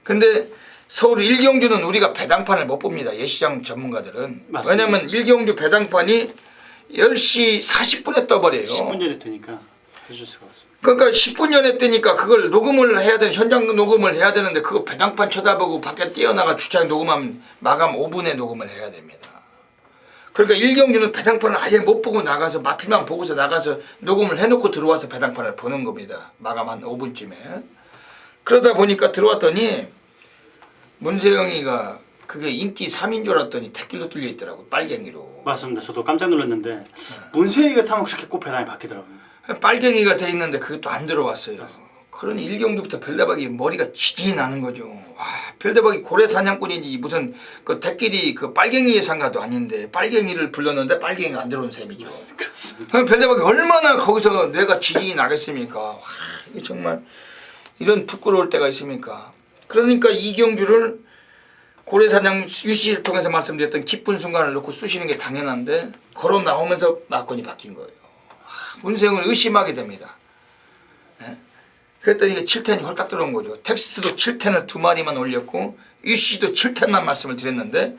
Speaker 1: 근데 서울 1경주는 우리가 배당판을 못 봅니다. 예시장 전문가들은.
Speaker 2: 맞습니다.
Speaker 1: 왜냐면 1경주 배당판이 10시 40분에 떠버려요.
Speaker 2: 10분 전에 뜨니까. 해줄 수가 없습니다.
Speaker 1: 그러니까 10분 전에 뜨니까 그걸 녹음을 해야 되는 현장 녹음을 해야 되는데 그거 배당판 쳐다보고 밖에 뛰어나가 주차장 녹음하면 마감 5분에 녹음을 해야 됩니다. 그러니까 1경기는 배당판을 아예 못 보고 나가서 마필만 보고서 나가서 녹음을 해놓고 들어와서 배당판을 보는 겁니다. 마감 한 5분쯤에. 그러다 보니까 들어왔더니 문세영이가 그게 인기 3인 줄 알았더니 택길로 뚫려 있더라고, 빨갱이로.
Speaker 2: 맞습니다. 저도 깜짝 놀랐는데 문세희가 타면 그렇게 꼭 배당이 바뀌더라고요.
Speaker 1: 빨갱이가 돼 있는데 그게 또 안 들어왔어요. 그러니 1경기부터 별대박이 머리가 지진이 나는 거죠. 와, 별대박이 고래 사냥꾼이지 무슨 그 택길이 그 빨갱이 예상가도 아닌데 빨갱이를 불렀는데 빨갱이가 안 들어온 셈이죠.
Speaker 2: 그렇습니다.
Speaker 1: 그럼 별대박이 얼마나 거기서 내가 지진이 나겠습니까? 와, 이게 정말 이런 부끄러울 때가 있습니까? 그러니까 이경주를 고래사냥 유씨를 통해서 말씀드렸던 기쁜 순간을 놓고 쑤시는 게 당연한데 걸어 나오면서 막건이 바뀐 거예요. 문세영을 의심하게 됩니다. 예? 그랬더니 이게 7텐이 홀딱 들어온 거죠. 텍스트도 7텐을 2마리만 올렸고 유씨도 7텐만 말씀을 드렸는데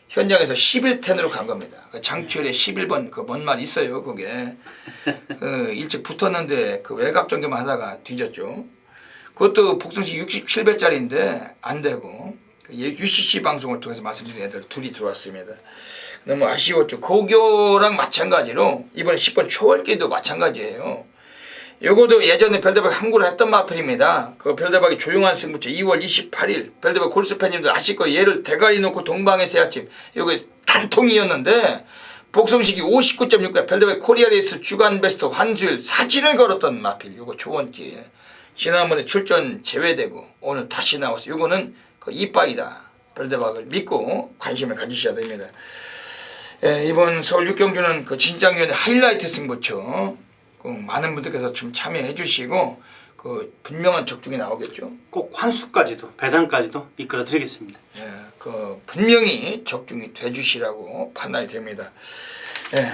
Speaker 1: 현장에서 11텐으로 간 겁니다. 장추열에 11번 그 뭔 말 있어요. 그게 일찍 붙었는데 그 외곽 전개만 하다가 뒤졌죠. 그것도 복순시 67배짜리인데 안 되고 UCC 방송을 통해서 말씀드린 애들 둘이 들어왔습니다. 너무 아쉬웠죠. 고교랑 마찬가지로 이번 10번 초월기도 마찬가지예요. 요거도 예전에 별대박 항구를 했던 마필입니다. 그 별대박이 조용한 승부처 2월 28일 별대박 골수 팬님들 아실 거예요. 얘를 대가리 놓고 동방의 새아침 요게 단통이었는데 복송식이 59.6배 별대박 코리아레이스 주간 베스트 환수일 사진을 걸었던 마필. 요거 초원기에 지난번에 출전 제외되고 오늘 다시 나왔어요. 요거는 그 이빠이다. 별대박을 믿고 관심을 가지셔야 됩니다. 예, 이번 서울 6경주는 그 진장위원회 하이라이트 승부처 그 많은 분들께서 좀 참여해 주시고 그 분명한 적중이 나오겠죠.
Speaker 2: 꼭 환수까지도 배당까지도 이끌어 드리겠습니다.
Speaker 1: 예, 그 분명히 적중이 돼 주시라고 판단이 됩니다. 예.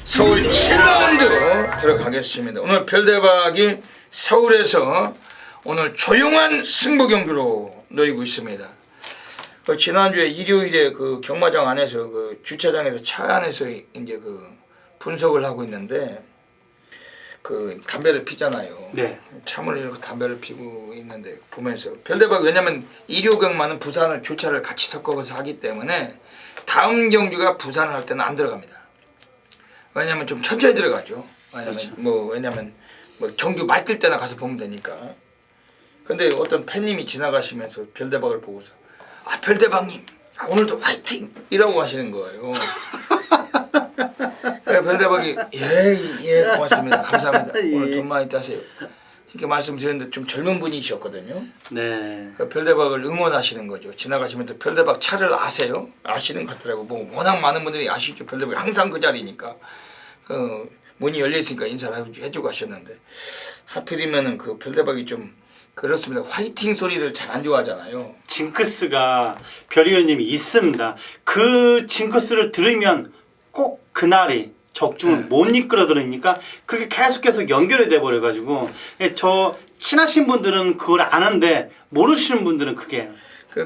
Speaker 1: 서울 7라운드 들어가겠습니다. 오늘 별대박이 서울에서 오늘 조용한 승부 경주로 놓이고 있습니다. 그 지난주에 일요일에 그 경마장 안에서 그 주차장에서 차 안에서 이제 그 분석을 하고 있는데 그 담배를 피잖아요.
Speaker 2: 네.
Speaker 1: 참을 이렇게 담배를 피고 있는데 보면서 별대박 왜냐면 일요 경마는 부산을 교차를 같이 섞어서 하기 때문에 다음 경주가 부산을 할 때는 안 들어갑니다. 왜냐면 좀 천천히 들어가죠. 왜냐면
Speaker 2: 그렇죠.
Speaker 1: 왜냐면 경주 말뛸 때나 가서 보면 되니까. 근데 어떤 팬님이 지나가시면서 별대박을 보고서 아 별대박님 오늘도 화이팅 이라고 하시는 거예요. 그래서 별대박이 예 고맙습니다 감사합니다. 오늘 돈 많이 따세요. 이렇게 말씀드렸는데 좀 젊은 분이셨거든요.
Speaker 2: 네.
Speaker 1: 그 별대박을 응원하시는 거죠. 지나가시면서 별대박 차를 아세요? 아시는 것 같더라고. 뭐 워낙 많은 분들이 아시죠. 별대박이 항상 그 자리니까 그 문이 열려 있으니까 인사를 해주고 하셨는데 하필이면은 그 별대박이 좀 그렇습니다. 화이팅 소리를 잘 안 좋아하잖아요.
Speaker 2: 징크스가 별의원님이 있습니다. 그 징크스를 들으면 꼭 그날이 적중을 못 이끌어들으니까 그게 계속 연결이 돼버려가지고 저 친하신 분들은 그걸 아는데 모르시는 분들은 그게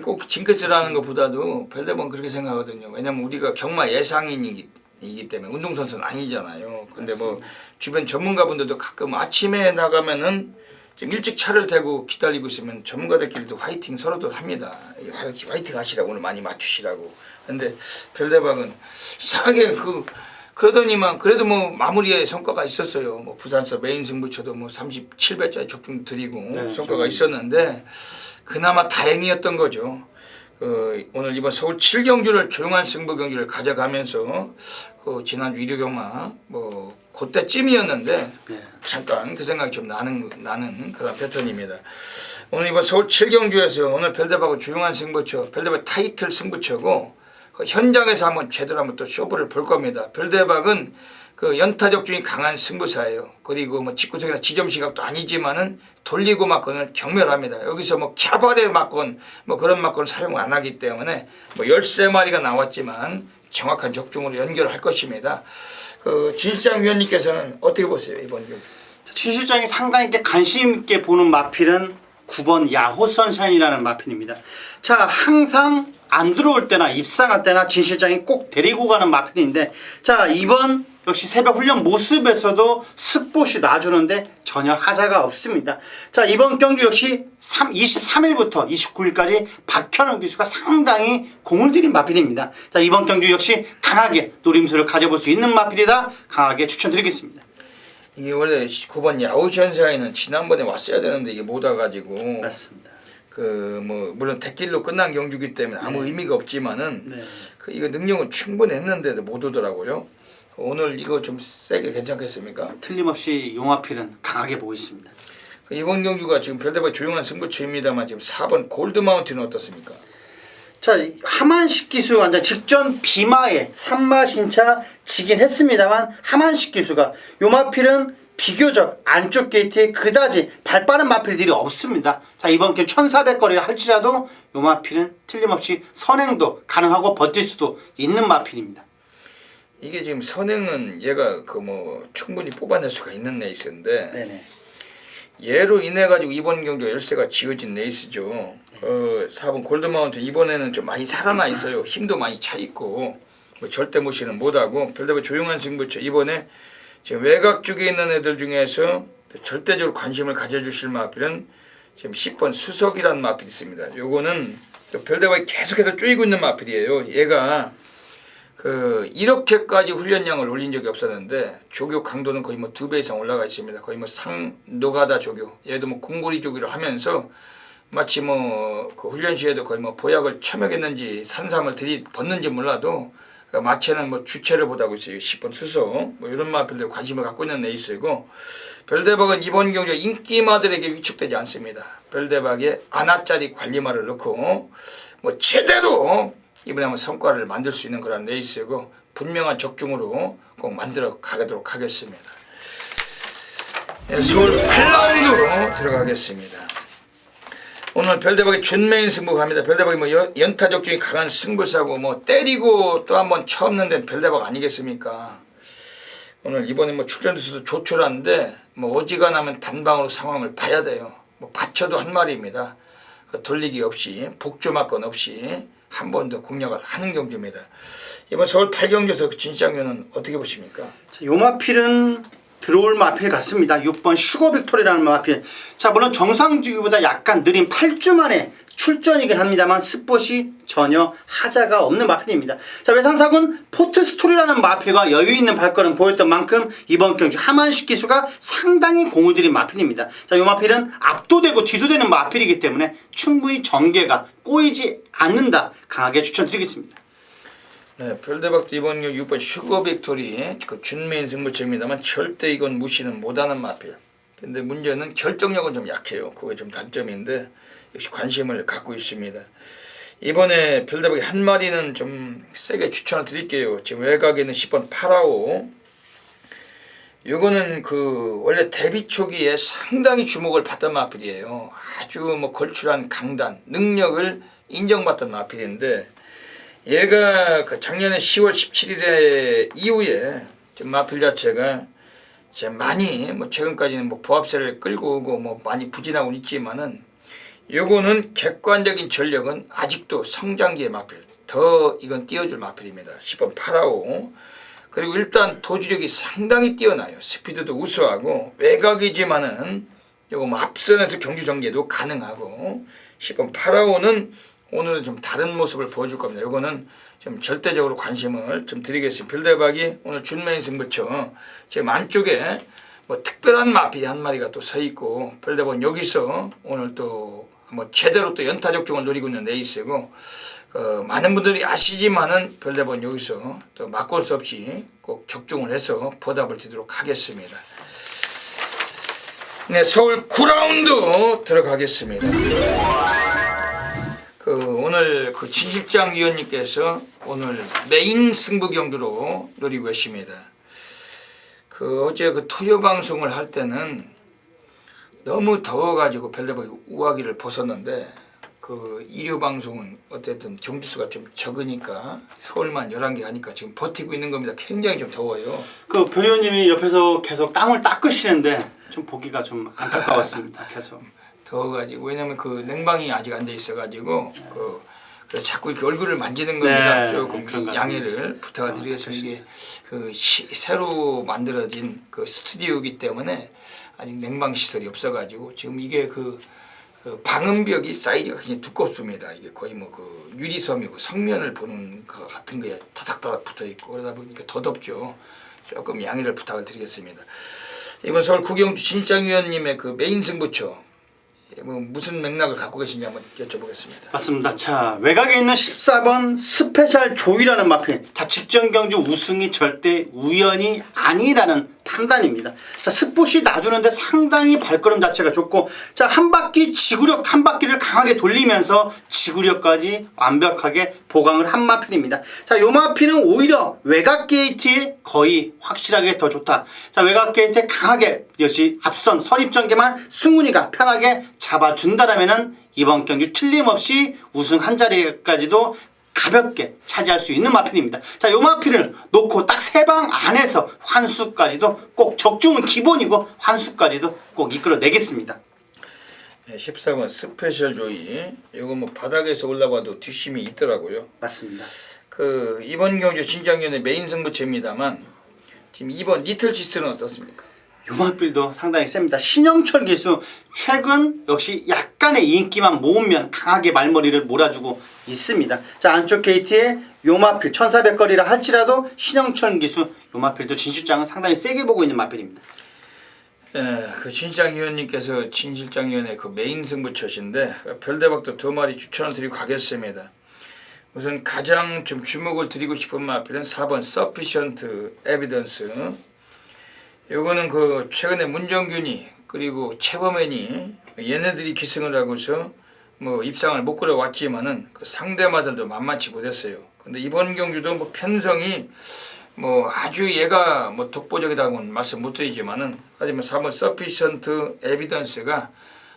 Speaker 1: 꼭 징크스라는 것보다도 별대박은 그렇게 생각하거든요. 왜냐면 우리가 경마 예상인이기 때문에 운동선수는 아니잖아요. 근데 뭐 주변 전문가분들도 가끔 아침에 나가면은 좀 일찍 차를 대고 기다리고 있으면 전문가들끼리도 화이팅 서로도 합니다. 화이팅 하시라고 오늘 많이 맞추시라고. 근데 별대박은 이상하게 그러더니만 그래도 뭐 마무리에 성과가 있었어요. 뭐 부산서 메인 승부처도 뭐 37배짜리 적중 드리고 성과가 있었는데 그나마 다행이었던 거죠. 오늘 이번 서울 7경주를 조용한 승부 경주를 가져가면서 지난주 일요 경마 뭐 그때쯤이었는데 잠깐 그 생각이 좀 나는 그런 패턴입니다. 오늘 이번 서울 7경주에서 오늘 별대박은 조용한 승부처 별대박 타이틀 승부처고 현장에서 한번 제대로 한번 또 쇼부를 볼 겁니다. 별대박은 그 연타 적중이 강한 승부사예요. 그리고 뭐 직구석이나 지점 시각도 아니지만은 돌리고 막건을 경멸합니다. 여기서 뭐 캬바레 막건 뭐 그런 막건을 사용 안 하기 때문에 뭐 13마리가 나왔지만 정확한 적중으로 연결할 것입니다. 그 진실장 위원님께서는 어떻게 보세요 이번 경기?
Speaker 2: 진 실장이 상당히 관심 있게 보는 마필은 9번 야호 선샤인이라는 마필입니다. 자, 항상 안 들어올 때나 입상할 때나 진 실장이 꼭 데리고 가는 마필인데, 자, 이번 역시 새벽 훈련 모습에서도 스폿이 놔주는데 전혀 하자가 없습니다. 자, 이번 경주 역시 23일부터 29일까지 박현우 기수가 상당히 공을 들인 마필입니다. 자, 이번 경주 역시 강하게 노림수를 가져볼 수 있는 마필이다. 강하게 추천드리겠습니다.
Speaker 1: 이게 원래 9번 야오션사에는 지난번에 왔어야 되는데 이게 못 와가지고
Speaker 2: 맞습니다.
Speaker 1: 그 뭐 물론 대길로 끝난 경주기 때문에 아무 의미가 없지만은
Speaker 2: 네.
Speaker 1: 그 이거 능력은 충분했는데도 못 오더라고요. 오늘 이거 좀 세게 괜찮겠습니까?
Speaker 2: 틀림없이 용화필은 강하게 보고 있습니다.
Speaker 1: 그 이번 경주가 지금 별대박 조용한 승부처입니다만 지금 4번 골드마운틴은 어떻습니까?
Speaker 2: 자, 하만식 기수 완전 직전 비마에 3마 신차 지긴 했습니다만 하만식 기수가 요 마필은 비교적 안쪽 게이트에 그다지 발 빠른 마필들이 없습니다. 자, 이번 게 1400거리를 할지라도 요 마필은 틀림없이 선행도 가능하고 버틸 수도 있는 마필입니다.
Speaker 1: 이게 지금 선행은 얘가 그 뭐 충분히 뽑아낼 수가 있는 레이스인데
Speaker 2: 네네.
Speaker 1: 얘로 인해 가지고 이번 경주 열세가 지어진 레이스죠. 4번 골드마운틴 이번에는 좀 많이 살아나 있어요. 힘도 많이 차 있고 뭐 절대 무시는 못하고 별다른 조용한 승부처. 이번에 지금 외곽 쪽에 있는 애들 중에서 절대적으로 관심을 가져주실 마필은 지금 10번 수석이라는 마필이 있습니다. 요거는 별대박이 계속해서 쪼이고 있는 마필이에요. 얘가 그 이렇게까지 훈련량을 올린 적이 없었는데 조교 강도는 거의 뭐 2배 이상 올라가 있습니다. 거의 뭐 상노가다 조교, 얘도 뭐 궁궐이 조교를 하면서 마치 뭐 그 훈련 시에도 거의 뭐 보약을 처먹였는지 산삼을 들이붓는지 몰라도 그러니까 마체는 뭐 주체를 보다고 있어요. 10번 수석 뭐 이런 마필들 관심을 갖고 있는 레이스고, 별대박은 이번 경주에 인기마들에게 위축되지 않습니다. 별대박에 아나짜리 관리마를 넣고 뭐 제대로 이번에 한번 성과를 만들 수 있는 그런 레이스고 분명한 적중으로 꼭 만들어 가도록 하겠습니다. 네, 서울 8라운드 들어가겠습니다. 오늘 별대박의 준메인 승부 갑니다. 별대박이 뭐 연타 적중이 강한 승부사고 뭐 때리고 또 한번 처음 낸 별대박 아니겠습니까? 오늘 이번에 뭐 출전수도 조촐한데 뭐 어지간하면 단방으로 상황을 봐야 돼요. 뭐 받쳐도 한 말입니다. 돌리기 없이 복조 맞건 없이 한 번 더 공략을 하는 경주입니다. 이번 서울 8경주에서 진시장면은 어떻게 보십니까?
Speaker 2: 요 마필은 들어올 마필 같습니다. 6번 슈거 빅토리라는 마필. 자, 물론 정상주기보다 약간 느린 8주 만에 출전이긴 합니다만 스폿이 전혀 하자가 없는 마필입니다. 자, 외상사군 포트 스토리라는 마필과 여유 있는 발걸음 보였던 만큼 이번 경주 하만식 기수가 상당히 공을 들인 마필입니다. 자, 요 마필은 앞도 되고 뒤도 되는 마필이기 때문에 충분히 전개가 꼬이지 않는다. 강하게 추천드리겠습니다.
Speaker 1: 네, 별대박도 이번 경주 6번 슈거 빅토리 그 준메인 승부처입니다만 절대 이건 무시는 못하는 마필. 근데 문제는 결정력은 좀 약해요. 그게 좀 단점인데 역시 관심을 갖고 있습니다. 이번에 별대박이 한 마리는 좀 세게 추천을 드릴게요. 지금 외곽에 있는 10번 파라오. 요거는 그 원래 데뷔 초기에 상당히 주목을 받던 마필이에요. 아주 뭐 걸출한 강단, 능력을 인정받던 마필인데 얘가 그 작년에 10월 17일에 이후에 좀 마필 자체가 이제 많이 뭐 최근까지는 뭐 보합세를 끌고 오고 뭐 많이 부진하고는 있지만은 요거는 객관적인 전력은 아직도 성장기의 마필, 더 이건 띄워줄 마필입니다. 10번 파라오. 그리고 일단 도주력이 상당히 뛰어나요. 스피드도 우수하고 외곽이지만은 요거 뭐 앞선에서 경주 전개도 가능하고 10번 파라오는 오늘은 좀 다른 모습을 보여줄 겁니다. 요거는 좀 절대적으로 관심을 좀 드리겠습니다. 별대박이 오늘 준메인 승부처 지금 안쪽에 뭐 특별한 마필이 한 마리가 또 서 있고 별대박은 여기서 오늘 또 뭐 제대로 또 연타 적중을 노리고 있는 레이스고 많은 분들이 아시지만은 별대박은 여기서 또 막을 수 없이 꼭 적중을 해서 보답을 드리도록 하겠습니다. 네, 서울 9라운드 들어가겠습니다. 오늘 그 진실장 위원님께서 오늘 메인 승부 경주로 노리고 계십니다. 어제 그 토요 방송을 할 때는 너무 더워가지고 별대박이 우아기를 벗었는데 그 일요 방송은 어쨌든 경주수가 좀 적으니까 서울만 11개 하니까 지금 버티고 있는 겁니다. 굉장히 좀 더워요.
Speaker 2: 그 변호님이 옆에서 계속 땀을 닦으시는데 좀 보기가 좀 안타까웠습니다. 계속.
Speaker 1: 더워가지고 왜냐면 그 냉방이 아직 안 돼 있어가지고 그래서 자꾸 이렇게 얼굴을 만지는 겁니다.
Speaker 2: 네,
Speaker 1: 조금
Speaker 2: 그런 것
Speaker 1: 양해를 부탁드리겠습니다. 이게 새로 만들어진 그 스튜디오이기 때문에 아직 냉방 시설이 없어가지고 지금 이게 그 방음벽이 사이즈가 굉장히 두껍습니다. 이게 거의 뭐 그 유리섬이고 성면을 보는 것 같은 거에 타닥타닥 붙어 있고 그러다 보니까 더 덥죠. 조금 양해를 부탁을 드리겠습니다. 이번 서울 구경주 진실장위원님의 그 메인 승부처 뭐 무슨 맥락을 갖고 계신지 한번 여쭤보겠습니다.
Speaker 2: 맞습니다. 자, 외곽에 있는 14번 스페셜 조이라는 마필. 자, 직전 경주 우승이 절대 우연이 아니라는 판단입니다. 자, 스포시 놔주는데 상당히 발걸음 자체가 좋고, 자, 한 바퀴 지구력 한 바퀴를 강하게 돌리면서 지구력까지 완벽하게 보강을 한 마필입니다. 자, 요 마필은 오히려 외곽 게이트에 거의 확실하게 더 좋다. 자, 외곽 게이트에 강하게 역시 앞선 선입전개만 승훈이가 편하게 잡아준다라면은 이번 경주 틀림없이 우승 한 자리까지도 가볍게 차지할 수 있는 마필입니다. 자, 요 마필을 놓고 딱 3방 안에서 환수까지도 꼭 적중은 기본이고 환수까지도 꼭 이끌어내겠습니다.
Speaker 1: 네, 14번 스페셜 조이 이거 뭐 바닥에서 올라봐도 뒷심이 있더라고요.
Speaker 2: 맞습니다.
Speaker 1: 그 이번 경주 진장위원의 메인 승부처입니다만 지금 2번 리틀치스는 어떻습니까?
Speaker 2: 요 마필도 상당히 셉니다. 신영철 기수 최근 역시 약간의 인기만 모으면 강하게 말머리를 몰아주고 있습니다. 자, 안쪽 게이트에 요 마필 1400거리라 할지라도 신영철 기수 요 마필도 진실장은 상당히 세게 보고 있는 마필입니다.
Speaker 1: 그 진실장위원님께서 진실장위원의 그 메인 승부처신데 별대박도 2마리 추천을 드리고 가겠습니다. 우선 가장 좀 주목을 드리고 싶은 마필은 4번 서피션트 에비던스. 요거는 그 최근에 문정균이 그리고 최범현이 얘네들이 기승을 하고서 뭐 입상을 못 끌어왔지만은 그 상대마들도 만만치 못했어요. 근데 이번 경주도 뭐 편성이 뭐 아주 얘가 뭐 독보적이다고는 말씀 못 드리지만은 하지만 3번 서피션트 에비던스가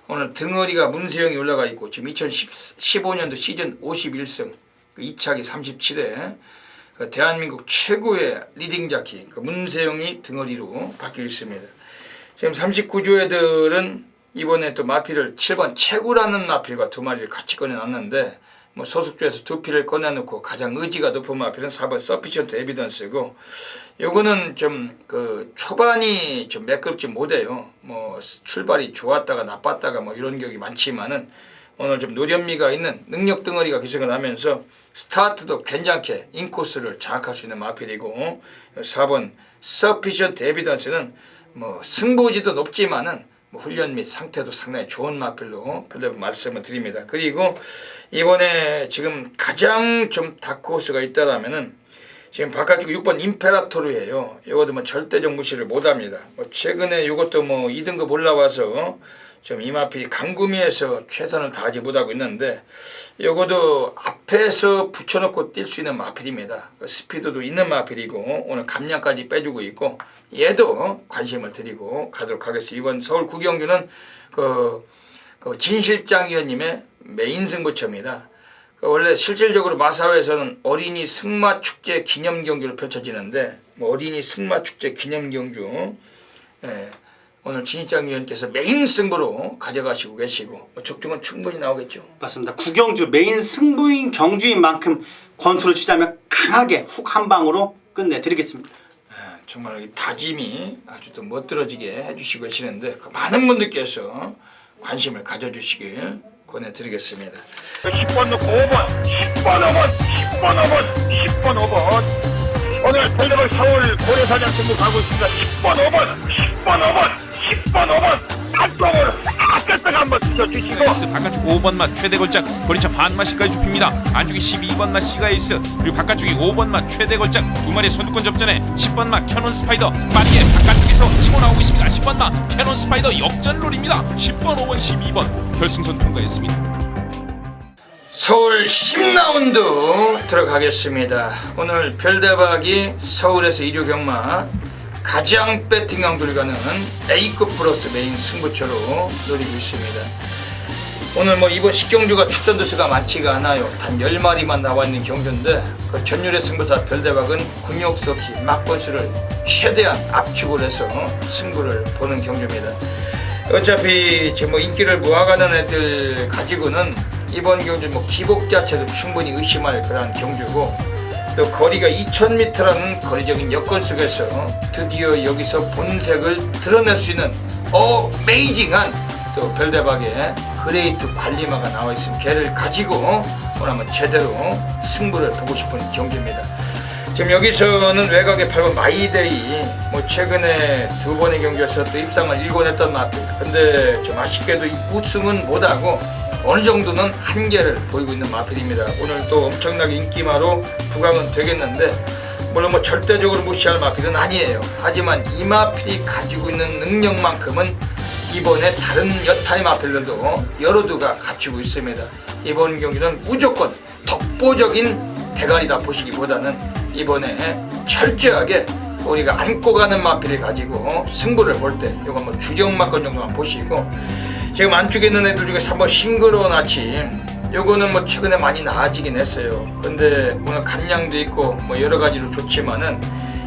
Speaker 1: 오늘 등어리가 문세영이 올라가 있고 지금 2015년도 시즌 51승 2차기 37회 대한민국 최고의 리딩 자키 그 문세영이 등어리로 바뀌어 있습니다. 지금 39조 애들은 이번에 또 마필을 7번 최구라는 마필과 2마리를 같이 꺼내놨는데 뭐 소속주에서 2필을 꺼내놓고 가장 의지가 높은 마필은 4번 서피션트 에비던스고 요거는 좀 그 초반이 좀 매끄럽지 못해요. 뭐 출발이 좋았다가 나빴다가 뭐 이런 격이 많지만은 오늘 좀 노련미가 있는 능력 등어리가 기승을 하면서 스타트도 괜찮게 인코스를 장악할 수 있는 마필이고 4번 서피션트 에비던스는 뭐 승부지도 높지만은 뭐 훈련 및 상태도 상당히 좋은 마필로 별도로 말씀을 드립니다. 그리고 이번에 지금 가장 좀 다크호스가 있다라면은 지금 바깥쪽 6번 임페라토르예요. 이것도 뭐 절대적 무시를 못합니다. 뭐 최근에 이것도 뭐 2등급 올라와서 좀 이 마필이 강구미에서 최선을 다하지 못하고 있는데 이것도 앞에서 붙여놓고 뛸 수 있는 마필입니다. 스피드도 있는 마필이고 오늘 감량까지 빼주고 있고 얘도 관심을 드리고 가도록 하겠습니다. 이번 서울 구경주는 그 진실장위원님의 메인 승부처입니다. 원래 실질적으로 마사회에서는 어린이 승마축제 기념경주로 펼쳐지는데 뭐 어린이 승마축제 기념경주 오늘 진실장위원께서 메인 승부로 가져가시고 계시고 적중은 충분히 나오겠죠.
Speaker 2: 맞습니다. 구경주 메인 승부인 경주인 만큼 권투로 치자면 강하게 훅 한 방으로 끝내드리겠습니다.
Speaker 1: 정말 이 다짐이 아주 또 멋들어지게 해주시고 계시는데 그 많은 분들께서 관심을 가져주시길 권해드리겠습니다.
Speaker 4: 10번 넣고 5번 10번 5번 10번 5번 10번 5번 오늘 별대박 서울 고래사냥 승부 가고 있습니다. 10번 5번 10번 5번 10번 5번 깜짝으로 아꼈다가 한번 드셔주시고
Speaker 3: 바깥쪽 5번맛 최대 걸작 거리차 반마시까지 좁힙니다. 안쪽에 12번맛 시가에이스 그리고 바깥쪽이 5번맛 최대 걸작 2마리 선두권 접전에 10번맛 캐논 스파이더 빠르게 바깥쪽에서 치고 나오고 있습니다. 10번맛 캐논 스파이더 역전롤입니다. 10번 5번 12번 결승선 통과했습니다.
Speaker 1: 서울 10라운드 들어가겠습니다. 오늘 별대박이 서울에서 1호 경마 가장 배팅 강도를 가는 A급 플러스 메인 승부처로 노리고 있습니다. 오늘 뭐 이번 10경주가 출전 두수가 많지가 않아요. 단 10마리만 나와 있는 경주인데 그 전율의 승부사 별대박은 굴욕수 없이 막번수를 최대한 압축을 해서 승부를 보는 경주입니다. 어차피 뭐 인기를 모아가는 애들 가지고는 이번 경주 뭐 기복 자체도 충분히 의심할 그런 경주고, 또 거리가 2000m라는 거리적인 여건 속에서 드디어 여기서 본색을 드러낼 수 있는 어메이징한 또 별대박의 그레이트 관리마가 나와 있으면 걔를 가지고 오늘 한번 제대로 승부를 보고 싶은 경주입니다. 지금 여기서는 외곽의 8번 마이데이, 뭐 최근에 2번의 경기에서 또 입상을 일궈냈던 마필, 근데 좀 아쉽게도 우승은 못하고 어느 정도는 한계를 보이고 있는 마필입니다. 오늘 또 엄청나게 인기마로 부강은 되겠는데, 물론 뭐 절대적으로 무시할 마필은 아니에요. 하지만 이 마필이 가지고 있는 능력만큼은 이번에 다른 여타의 마필들도 여러 두가 갖추고 있습니다. 이번 경기는 무조건 독보적인 대가리다 보시기보다는 이번에 철저하게 우리가 안고 가는 마필을 가지고 승부를 볼 때 이거 뭐 주정마건 정도만 보시고, 지금 안쪽에 있는 애들 중에 3번 싱그러운 아침, 요거는 뭐 최근에 많이 나아지긴 했어요. 근데 오늘 감량도 있고 뭐 여러 가지로 좋지만은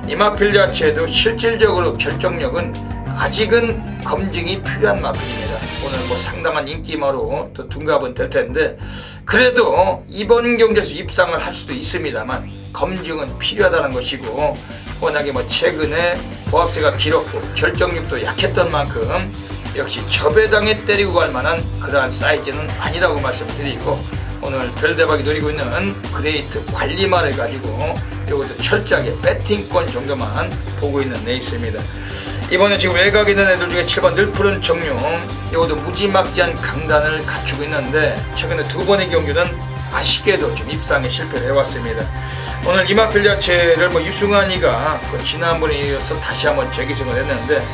Speaker 1: 이 마필 자체도 실질적으로 결정력은 아직은 검증이 필요한 마필입니다. 오늘 뭐 상당한 인기마로 또 둔갑은 될 텐데, 그래도 이번 경기에서 입상을 할 수도 있습니다만 검증은 필요하다는 것이고, 워낙에 뭐 최근에 보합세가 길었고 결정력도 약했던 만큼 역시 저배당에 때리고 갈 만한 그러한 사이즈는 아니라고 말씀드리고, 오늘 별대박이 노리고 있는 그레이트 관리마를 가지고 이것도 철저하게 배팅권 정도만 보고 있는 레이스입니다. 이번에 지금 외곽에 있는 애들 중에 7번 늘푸른 정룡, 이것도 무지막지한 강단을 갖추고 있는데 최근에 2번의 경기는 아쉽게도 좀 입상에 실패를 해왔습니다. 오늘 이마필 자체를 뭐 유승환이가 지난번에 이어서 다시 한번 재기승을 했는데,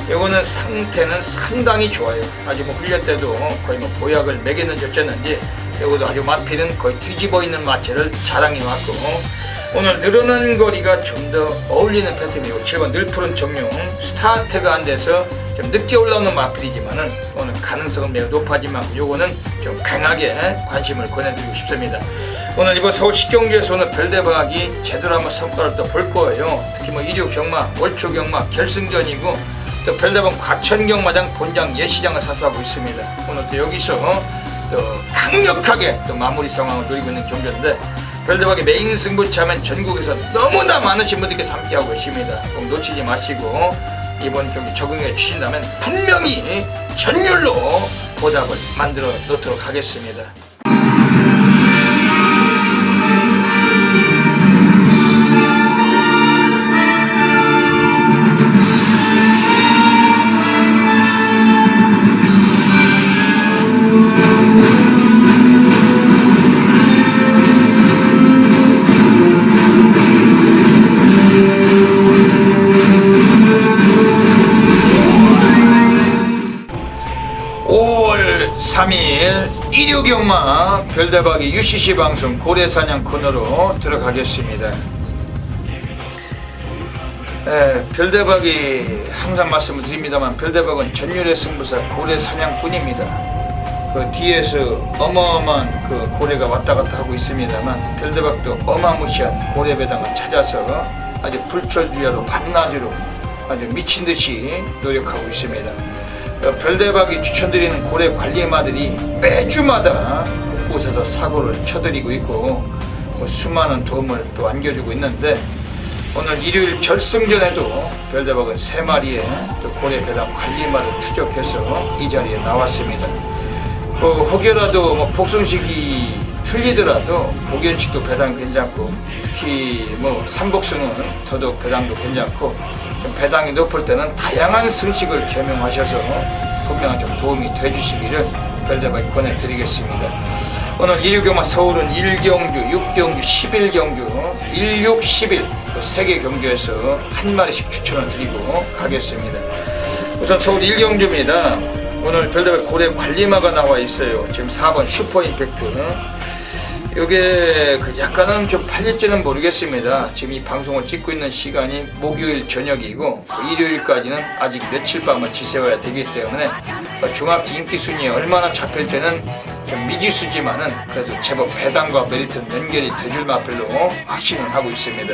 Speaker 1: 이거는 상태는 상당히 좋아요. 아주 뭐 훈련 때도 거의 뭐 보약을 먹였는지 어쨌는지 이것도 아주 마필은 거의 뒤집어 있는 마체를 자랑해왔고, 오늘 늘어난 거리가 좀 더 어울리는 패턴이고, 7번 늘푸른 정룡 스타트가 안 돼서 좀 늦게 올라오는 마필이지만은 오늘 가능성은 매우 높아지만 요거는 좀 강하게 관심을 권해드리고 싶습니다. 오늘 이번 서울 10경주에서 오늘 별대박이 제대로 한번 성과를 또 볼 거예요. 특히 뭐 일요 경마, 월초 경마 결승전이고, 또 별대박 과천경마장 본장 예시장을 사수하고 있습니다. 오늘 또 여기서 또 강력하게 또 마무리 상황을 노리고 있는 경주인데, 별대박의 메인 승부차면 전국에서 너무나 많으신 분들께서 함께하고 계십니다. 꼭 놓치지 마시고 이번 경기 적응해 주신다면 분명히 전율로 보답을 만들어 놓도록 하겠습니다. 일요경마 별대박이 UCC 방송 고래사냥 코너로 들어가겠습니다. 별대박이 항상 말씀을 드립니다만 별대박은 전율의 승부사 고래사냥꾼입니다. 그 뒤에서 어마어마한 그 고래가 왔다 갔다 하고 있습니다만 별대박도 어마무시한 고래배당을 찾아서 아주 불철주야로 반나주로 아주 미친듯이 노력하고 있습니다. 별대박이 추천드리는 고래 관리마들이 매주마다 곳곳에서 사고를 쳐드리고 있고 수많은 도움을 또 안겨주고 있는데, 오늘 일요일 결승전에도 별대박은 3마리의 또 고래 배당 관리마를 추적해서 이 자리에 나왔습니다. 혹여라도 뭐 복순식이 틀리더라도 복연식도 배당 괜찮고, 특히 뭐 삼복승은 더더욱 배당도 괜찮고, 좀 배당이 높을 때는 다양한 승식을 겸용하셔서 분명히 좀 도움이 돼주시기를 별대박이 권해드리겠습니다. 오늘 1.6경마 서울은 1경주, 6경주, 11경주, 16, 11 3개 경주에서 한 마리씩 추천을 드리고 가겠습니다. 우선 서울 1경주입니다. 오늘 별대박 고래 관리마가 나와 있어요. 지금 4번 슈퍼임팩트. 이게 약간은 좀 팔릴지는 모르겠습니다. 지금 이 방송을 찍고 있는 시간이 목요일 저녁이고 일요일까지는 아직 며칠 밤을 지새워야 되기 때문에 종합 인기 순위에 얼마나 잡힐 때는 좀 미지수지만은 그래도 제법 배당과 메리트는 연결이 돼줄 마필로 확신을 하고 있습니다.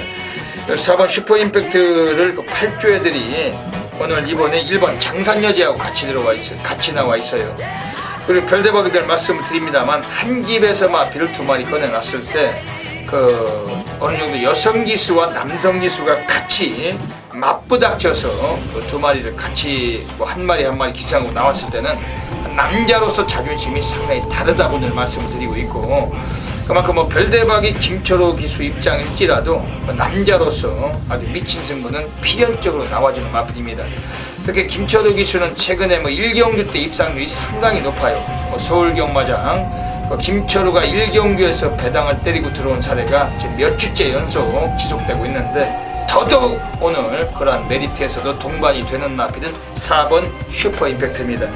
Speaker 1: 4번 슈퍼임팩트를 그 8조 애들이 오늘 이번에 1번 장산여제하고 같이 나와 있어요. 그리고 별대박이들 말씀을 드립니다만 한 집에서 마필을 2마리 꺼내놨을 때 그 어느 정도 여성 기수와 남성 기수가 같이 맞부닥쳐서 그 2마리를 같이 뭐 한 마리 기상으로 나왔을 때는 남자로서 자존심이 상당히 다르다고는 말씀을 드리고 있고, 그만큼 뭐 별대박이 김철호 기수 입장일지라도 남자로서 아주 미친 승부는 필연적으로 나와주는 마필입니다. 특히 김철호 기수는 최근에 뭐 1경주 때 입상률이 상당히 높아요. 뭐 서울 경마장 김철호가 1경주에서 배당을 때리고 들어온 사례가 지금 몇 주째 연속 지속되고 있는데, 더더욱 오늘 그러한 메리트에서도 동반이 되는 마필은 4번 슈퍼임팩트입니다.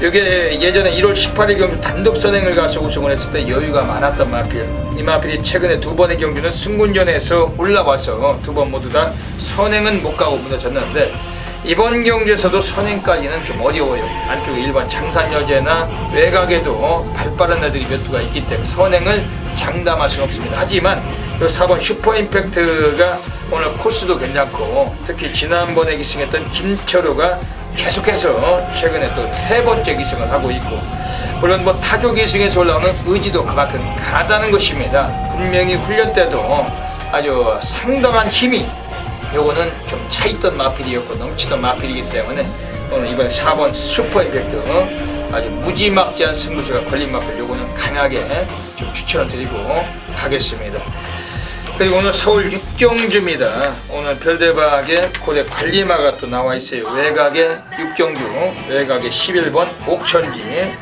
Speaker 1: 이게 예전에 1월 18일 경주 단독 선행을 가서 우승을 했을 때 여유가 많았던 마필. 이 마필이 최근에 2번의 경주는 승군전에서 올라와서 2번 모두 다 선행은 못 가고 무너졌는데, 이번 경주에서도 선행까지는 좀 어려워요. 안쪽에 일반 장산여제나 외곽에도 발빠른 애들이 몇 두가 있기 때문에 선행을 장담할 수는 없습니다. 하지만 이 4번 슈퍼임팩트가 오늘 코스도 괜찮고, 특히 지난번에 기승했던 김철호가 계속해서 최근에 또 3번째 기승을 하고 있고, 물론 뭐 타조 기승에서 올라오는 의지도 그만큼 강하다는 것입니다. 분명히 훈련 때도 아주 상당한 힘이 요거는 좀 차있던 마필이었고 넘치던 마필이기 때문에 오늘 이번 4번 슈퍼임팩트 아주 무지막지한 승부수가 걸린 마필 요거는 강하게 좀 추천을 드리고 가겠습니다. 그리고 오늘 서울 6경주입니다. 오늘 별대박에 고대 관리마가 또 나와 있어요. 외곽에 6경주, 외곽에 11번 옥천지.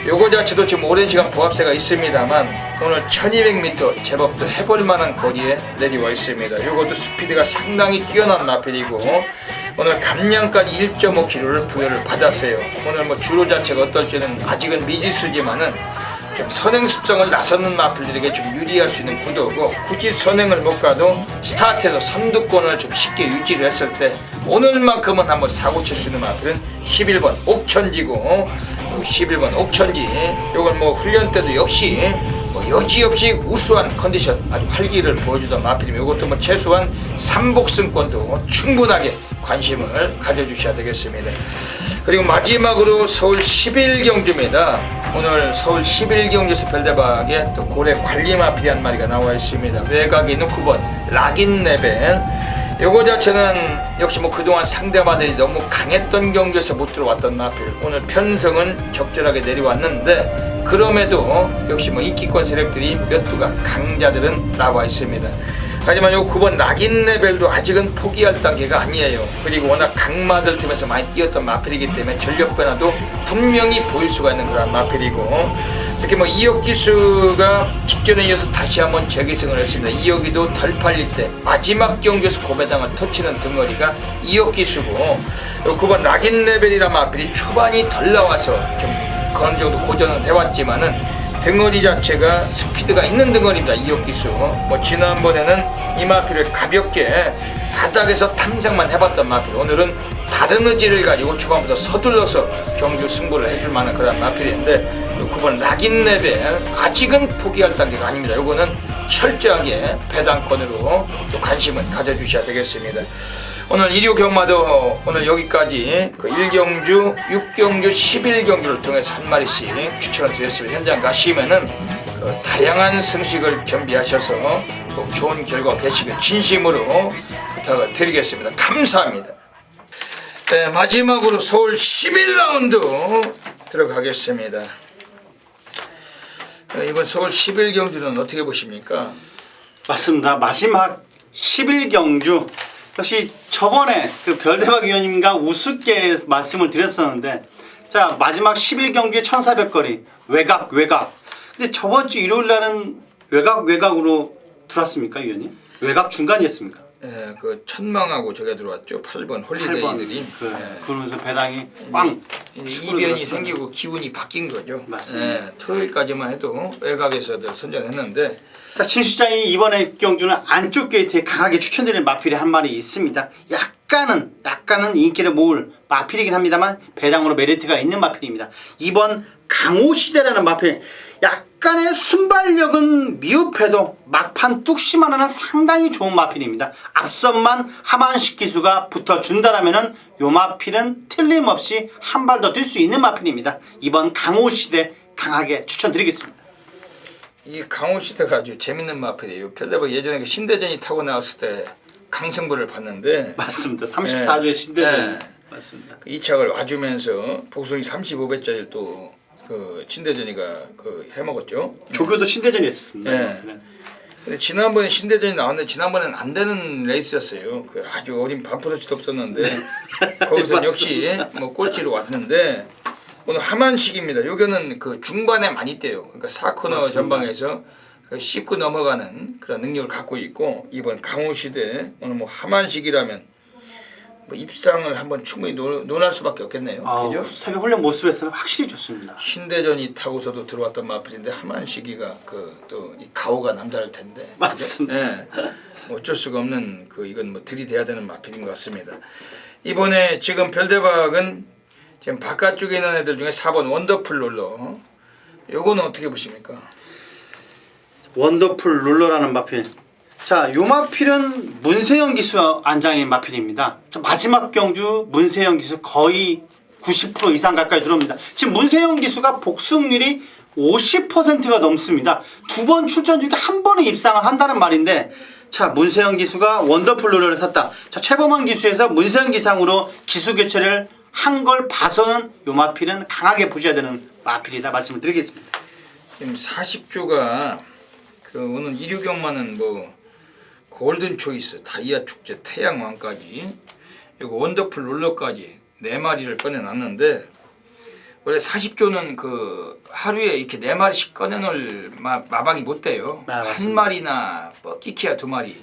Speaker 1: 요거 자체도 지금 오랜 시간 부합세가 있습니다만 오늘 1200m 제법 또 해볼 만한 거리에 내려와 있습니다. 요것도 스피드가 상당히 뛰어난 마필이고, 오늘 감량까지 1.5km를 부여를 받았어요. 오늘 뭐 주로 자체가 어떨지는 아직은 미지수지만은 좀 선행 습성을 나서는 마필들에게 좀 유리할 수 있는 구도고, 굳이 선행을 못 가도 스타트에서 선두권을 좀 쉽게 유지를 했을 때 오늘만큼은 한번 사고 칠 수 있는 마필은 11번 옥천지고, 11번 옥천지 요건 뭐 훈련 때도 역시 뭐 여지없이 우수한 컨디션 아주 활기를 보여주던 마필이며, 이것도 뭐 최소한 3복승권도 충분하게 관심을 가져주셔야 되겠습니다. 그리고 마지막으로 서울 11경주입니다. 오늘 서울 11경주에서 별대박에 또 고래 관리 마필이 한 마리가 나와 있습니다. 외곽에 있는 9번 락인 레벨. 요거 자체는 역시 뭐 그동안 상대마들이 너무 강했던 경주에서 못 들어왔던 마필. 오늘 편성은 적절하게 내려왔는데 그럼에도 역시 뭐 인기권 세력들이 몇 두가 강자들은 나와 있습니다. 하지만 요 9번 락인 레벨도 아직은 포기할 단계가 아니에요. 그리고 워낙 강마들 틈에서 많이 뛰었던 마필이기 때문에 전력 변화도 분명히 보일 수가 있는 그런 마필이고, 특히 뭐 이혁 기수가 직전에 이어서 다시 한번 재기승을 했습니다. 이혁이도 덜 팔릴 때 마지막 경주에서 고배당을 터치는 덩어리가 이혁 기수고, 요 9번 락인 레벨이라 마필이 초반이 덜 나와서 좀 그런 정도 고전은 해왔지만은 등어리 자체가 스피드가 있는 등어리입니다. 이혁 기수. 뭐 지난번에는 이 마필을 가볍게 바닥에서 탐색만 해봤던 마필, 오늘은 다른 의지를 가지고 초반부터 서둘러서 경주 승부를 해줄 만한 그런 마필인데, 9번 락인 레벨 아직은 포기할 단계가 아닙니다. 요거는 철저하게 배당권으로 또 관심을 가져주셔야 되겠습니다. 오늘 1호 경마도 오늘 여기까지 그 1경주, 6경주, 11경주를 통해서 한 마리씩 추천을 드렸습니다. 현장 가시면은 그 다양한 승식을 겸비하셔서 꼭 좋은 결과 되시길 진심으로 부탁을 드리겠습니다. 감사합니다. 네, 마지막으로 서울 11라운드 들어가겠습니다. 이번 서울 11경주는 어떻게 보십니까?
Speaker 2: 맞습니다. 마지막 11경주 역시 저번에 그 별대박 위원님과 우습게 말씀을 드렸었는데, 자 마지막 11경주에 1400거리 외곽. 근데 저번 주 일요일 날은 외곽으로 들어왔습니까 위원님? 외곽 중간이었습니까?
Speaker 1: 예, 그 천망하고 저게 들어왔죠. 8번 홀리데이들이.
Speaker 2: 그러면서 배당이 꽝
Speaker 1: 이변이 생기고 기운이 바뀐 거죠.
Speaker 2: 맞습니다.
Speaker 1: 예, 토요일까지만 해도 외곽에서들 선전했는데
Speaker 2: 자, 진 실장이 이번에 경주는 안쪽 게이트에 강하게 추천드리는 마필이 한 마리 있습니다. 약간은 인기를 모을 마필이긴 합니다만 배당으로 메리트가 있는 마필입니다. 이번 강호시대라는 마필, 약간의 순발력은 미흡해도 막판 뚝심하나는 상당히 좋은 마필입니다. 앞선만 하만식 기수가 붙어준다라면은 요 마필은 틀림없이 한 발 더 뛸 수 있는 마필입니다. 이번 강호시대 강하게 추천드리겠습니다.
Speaker 1: 이 강호시대가 아주 재밌는 마필이에요. 별대박 예전에 그 신대전이 타고 나왔을 때 강승부를 봤는데
Speaker 2: 맞습니다. 34조의 신대전.
Speaker 1: 네.
Speaker 2: 맞습니다.
Speaker 1: 그 이착을 와주면서 복숭이 35배짜리를 또 그 신대전이가 그 해먹었죠.
Speaker 2: 조교도 신대전이 있었습니다.
Speaker 1: 네. 근데 지난번에 신대전이 나왔는데 지난번에는 안 되는 레이스였어요. 그 아주 어린 반프로치도 없었는데 거기서 역시 뭐 꼴찌로 왔는데 오늘 하만식입니다. 여기는 그 중반에 많이 떼요. 그러니까 4코너
Speaker 2: 맞습니다.
Speaker 1: 전방에서 씹고 넘어가는 그런 능력을 갖고 있고 이번 강호시대 오늘 뭐 하만식이라면 뭐 입상을 한번 충분히 논할 수밖에 없겠네요. 그죠?
Speaker 2: 새벽 훈련 모습에서는 확실히 좋습니다.
Speaker 1: 신대전이 타고서도 들어왔던 마필인데 하만식이가 그 또 이 가오가 남다를 텐데. 그죠?
Speaker 2: 맞습니다.
Speaker 1: 네. 어쩔 수가 없는 그 이건 뭐 들이대야 되는 마필인 것 같습니다. 이번에 지금 별대박은 지금 바깥쪽에 있는 애들 중에 4번 원더풀 롤러. 요거는 어떻게 보십니까?
Speaker 2: 원더풀 룰러라는 마필. 자, 요 마필은 문세영 기수 안장인 마필입니다. 자, 마지막 경주 문세영 기수 거의 90% 이상 가까이 들어옵니다. 지금 문세영 기수가 복승률이 50%가 넘습니다. 2번 출전 중에 한 번에 입상을 한다는 말인데, 자, 문세영 기수가 원더풀 룰러를 탔다. 자, 최범환 기수에서 문세영 기상으로 기수 교체를 한 걸 봐서는 요 마필은 강하게 보셔야 되는 마필이다 말씀을 드리겠습니다.
Speaker 1: 지금 40조가 그 오늘 이류경만은 뭐 골든 초이스, 다이아 축제, 태양왕까지 요거 원더풀 롤러까지 4마리를 꺼내놨는데 원래 40조는 그 하루에 이렇게 4마리씩 꺼내놓을 마방이 못 돼요.
Speaker 2: 아,
Speaker 1: 한 마리나 뭐 끼키야 2마리.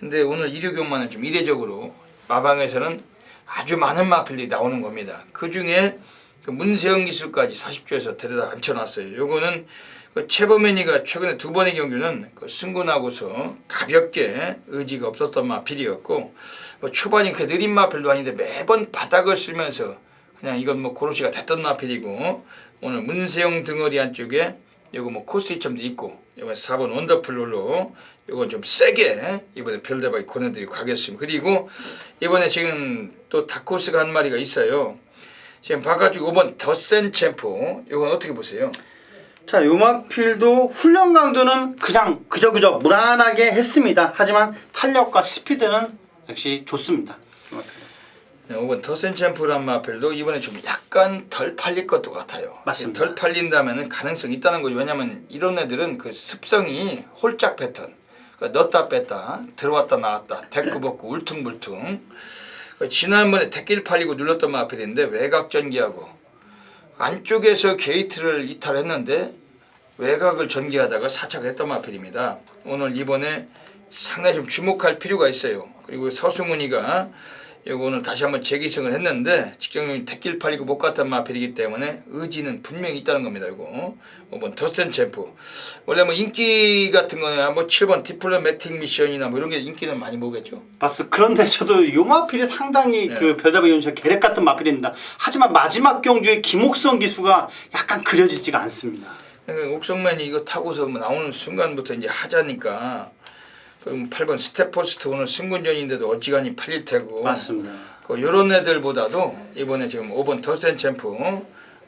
Speaker 1: 근데 오늘 이류경만은 좀 이례적으로 마방에서는 아주 많은 마필들이 나오는 겁니다. 그 중에 그 문세영 기수까지 40조에서 데려다 앉혀놨어요. 요거는 그 최범현이가 최근에 2번의 경주는 그 승군하고서 가볍게 의지가 없었던 마필이었고 뭐 초반이 그 느린 마필도 아닌데 매번 바닥을 쓰면서 그냥 이건 뭐 고로시가 됐던 마필이고 오늘 문세영 등어리 안쪽에 요거 뭐 코스 2점도 있고 이번에 4번 원더풀로 요건 좀 세게 이번에 별대박이 권해드리고 가겠습니다. 그리고 이번에 지금 또 다코스가 한 마리가 있어요. 지금 바깥쪽 5번 더센 챔프 요건 어떻게 보세요?
Speaker 2: 자, 요 마필도 훈련 강도는 그냥 그저 무난하게 했습니다. 하지만 탄력과 스피드는 역시 좋습니다. 요 마필.
Speaker 1: 네, 5번 더센 챔프란 마필도 이번에 좀 약간 덜 팔릴 것도 같아요.
Speaker 2: 맞습니다.
Speaker 1: 덜 팔린다면 가능성이 있다는 거죠. 왜냐하면 이런 애들은 그 습성이 홀짝 패턴, 넣었다 뺐다, 들어왔다 나왔다, 데크 벗고 울퉁불퉁. 지난번에 대길 팔리고 눌렀던 마필인데 외곽 전기하고 안쪽에서 게이트를 이탈했는데 외곽을 전개하다가 사착했던 마필입니다. 오늘 이번에 상당히 좀 주목할 필요가 있어요. 그리고 서승훈이가 요거 오늘 다시 한번 재기승을 했는데 직전에 대길 팔리고 못 갔던 마필이기 때문에 의지는 분명히 있다는 겁니다. 요거 5번 더센 챔프 원래 뭐 인기 같은 거는 뭐 7번 디플로매틱 미션이나 뭐 이런 게 인기는 많이 모겠죠.
Speaker 2: 맞습니다. 그런데 저도 요 마필이 상당히
Speaker 1: 네.
Speaker 2: 그 별다방 연출 계략 같은 마필입니다. 하지만 마지막 경주에 김옥성 기수가 약간 그려지지가 않습니다.
Speaker 1: 그러니까 옥성맨이 이거 타고서 뭐 나오는 순간부터 이제 하자니까 그럼 8번 스태포스트 오늘 승군전인데도 어지간히 팔릴 테고
Speaker 2: 맞습니다.
Speaker 1: 그 요런 애들보다도 이번에 지금 5번 더센 챔프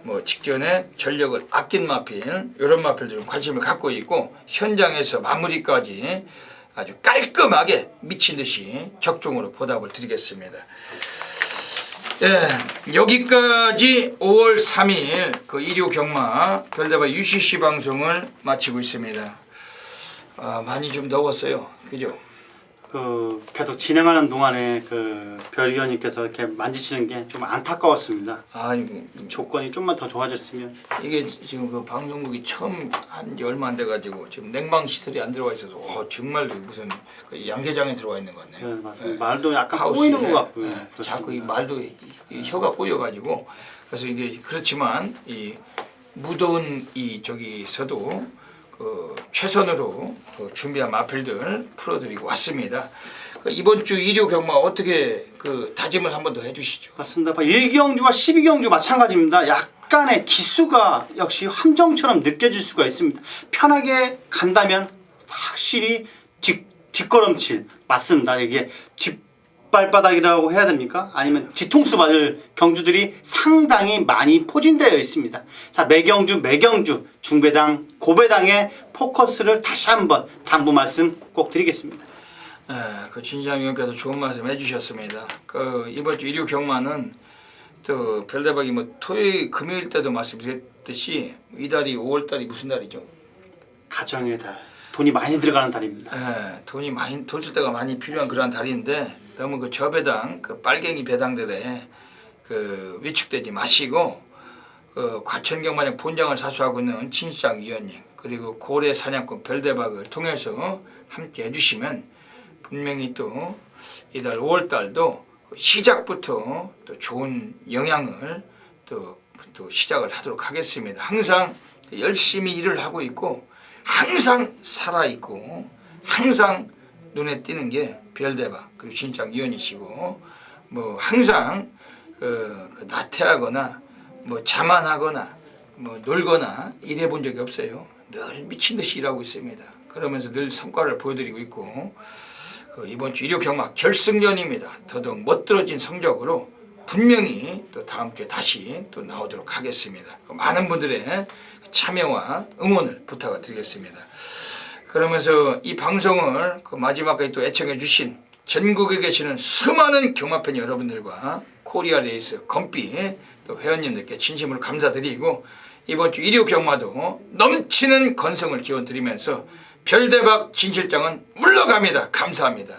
Speaker 1: 뭐 직전에 전력을 아낀 마필 요런 마필들 좀 관심을 갖고 있고 현장에서 마무리까지 아주 깔끔하게 미친 듯이 적중으로 보답을 드리겠습니다. 예, 여기까지 5월 3일 그 일요 경마 별다방 UCC 방송을 마치고 있습니다. 아, 많이 좀 더웠어요. 그죠?
Speaker 2: 그 계속 진행하는 동안에 그 별위원님께서 이렇게 만지시는 게 좀 안타까웠습니다.
Speaker 1: 아이고,
Speaker 2: 조건이 좀만 더 좋아졌으면.
Speaker 1: 이게 지금 그 방송국이 처음 한 지 얼마 안 돼가지고 지금 냉방 시설이 안 들어가 있어서 정말 무슨 그 양계장에 들어가 있는 것 같네요.
Speaker 2: 네, 맞습니다. 말도 약간
Speaker 1: 하우스에.
Speaker 2: 꼬이는 것 같고요.
Speaker 1: 네, 자꾸 이 말도 이 혀가 꼬여가지고 그래서 이게 그렇지만 이 무더운 이 저기서도 최선으로 준비한 마필들 풀어드리고 왔습니다. 이번 주 일요 경마 어떻게 다짐을 한 번 더 해주시죠.
Speaker 2: 맞습니다. 1경주와 12경주 마찬가지입니다. 약간의 기수가 역시 함정처럼 느껴질 수가 있습니다. 편하게 간다면 확실히 뒷걸음질 맞습니다. 이게 뒷발바닥이라고 해야 됩니까? 아니면 뒤통수 맞을 경주들이 상당히 많이 포진되어 있습니다. 자, 매경주 중배당 고배당의 포커스를 다시 한번 당부 말씀 꼭 드리겠습니다.
Speaker 1: 진지한 위원께서 좋은 말씀 해주셨습니다. 이번 주 일요 경마는 또 별대박이 토요일 금요일 때도 말씀드렸듯이 이달이 5월달이 무슨 달이죠?
Speaker 2: 가정의 달, 돈이 많이 들어가는 달입니다.
Speaker 1: 돈이 많이 돈쓸데가 많이 필요한 그러한 달인데 너무 저배당 빨갱이 배당들에 위축되지 마시고 과천경마장 본장을 사수하고 있는 진시장 위원님 그리고 고래 사냥꾼 별대박을 통해서 함께 해주시면 분명히 또 이달 5월달도 시작부터 또 좋은 영향을 또 시작을 하도록 하겠습니다. 항상 열심히 일을 하고 있고 항상 살아있고 항상 눈에 띄는 게 별대박 그리고 진짜 위원이시고 항상 나태하거나 자만하거나 놀거나 일해 본 적이 없어요. 늘 미친 듯이 일하고 있습니다. 그러면서 늘 성과를 보여드리고 있고 이번 주 일요 경마 결승전입니다. 더더욱 멋들어진 성적으로 분명히 또 다음 주에 다시 또 나오도록 하겠습니다. 많은 분들의 참여와 응원을 부탁을 드리겠습니다. 그러면서 이 방송을 마지막까지 또 애청해 주신 전국에 계시는 수많은 경마팬 여러분들과 코리아 레이스 건비 또 회원님들께 진심으로 감사드리고 이번 주 일요 경마도 넘치는 건성을 기원드리면서 별대박 진실장은 물러갑니다. 감사합니다.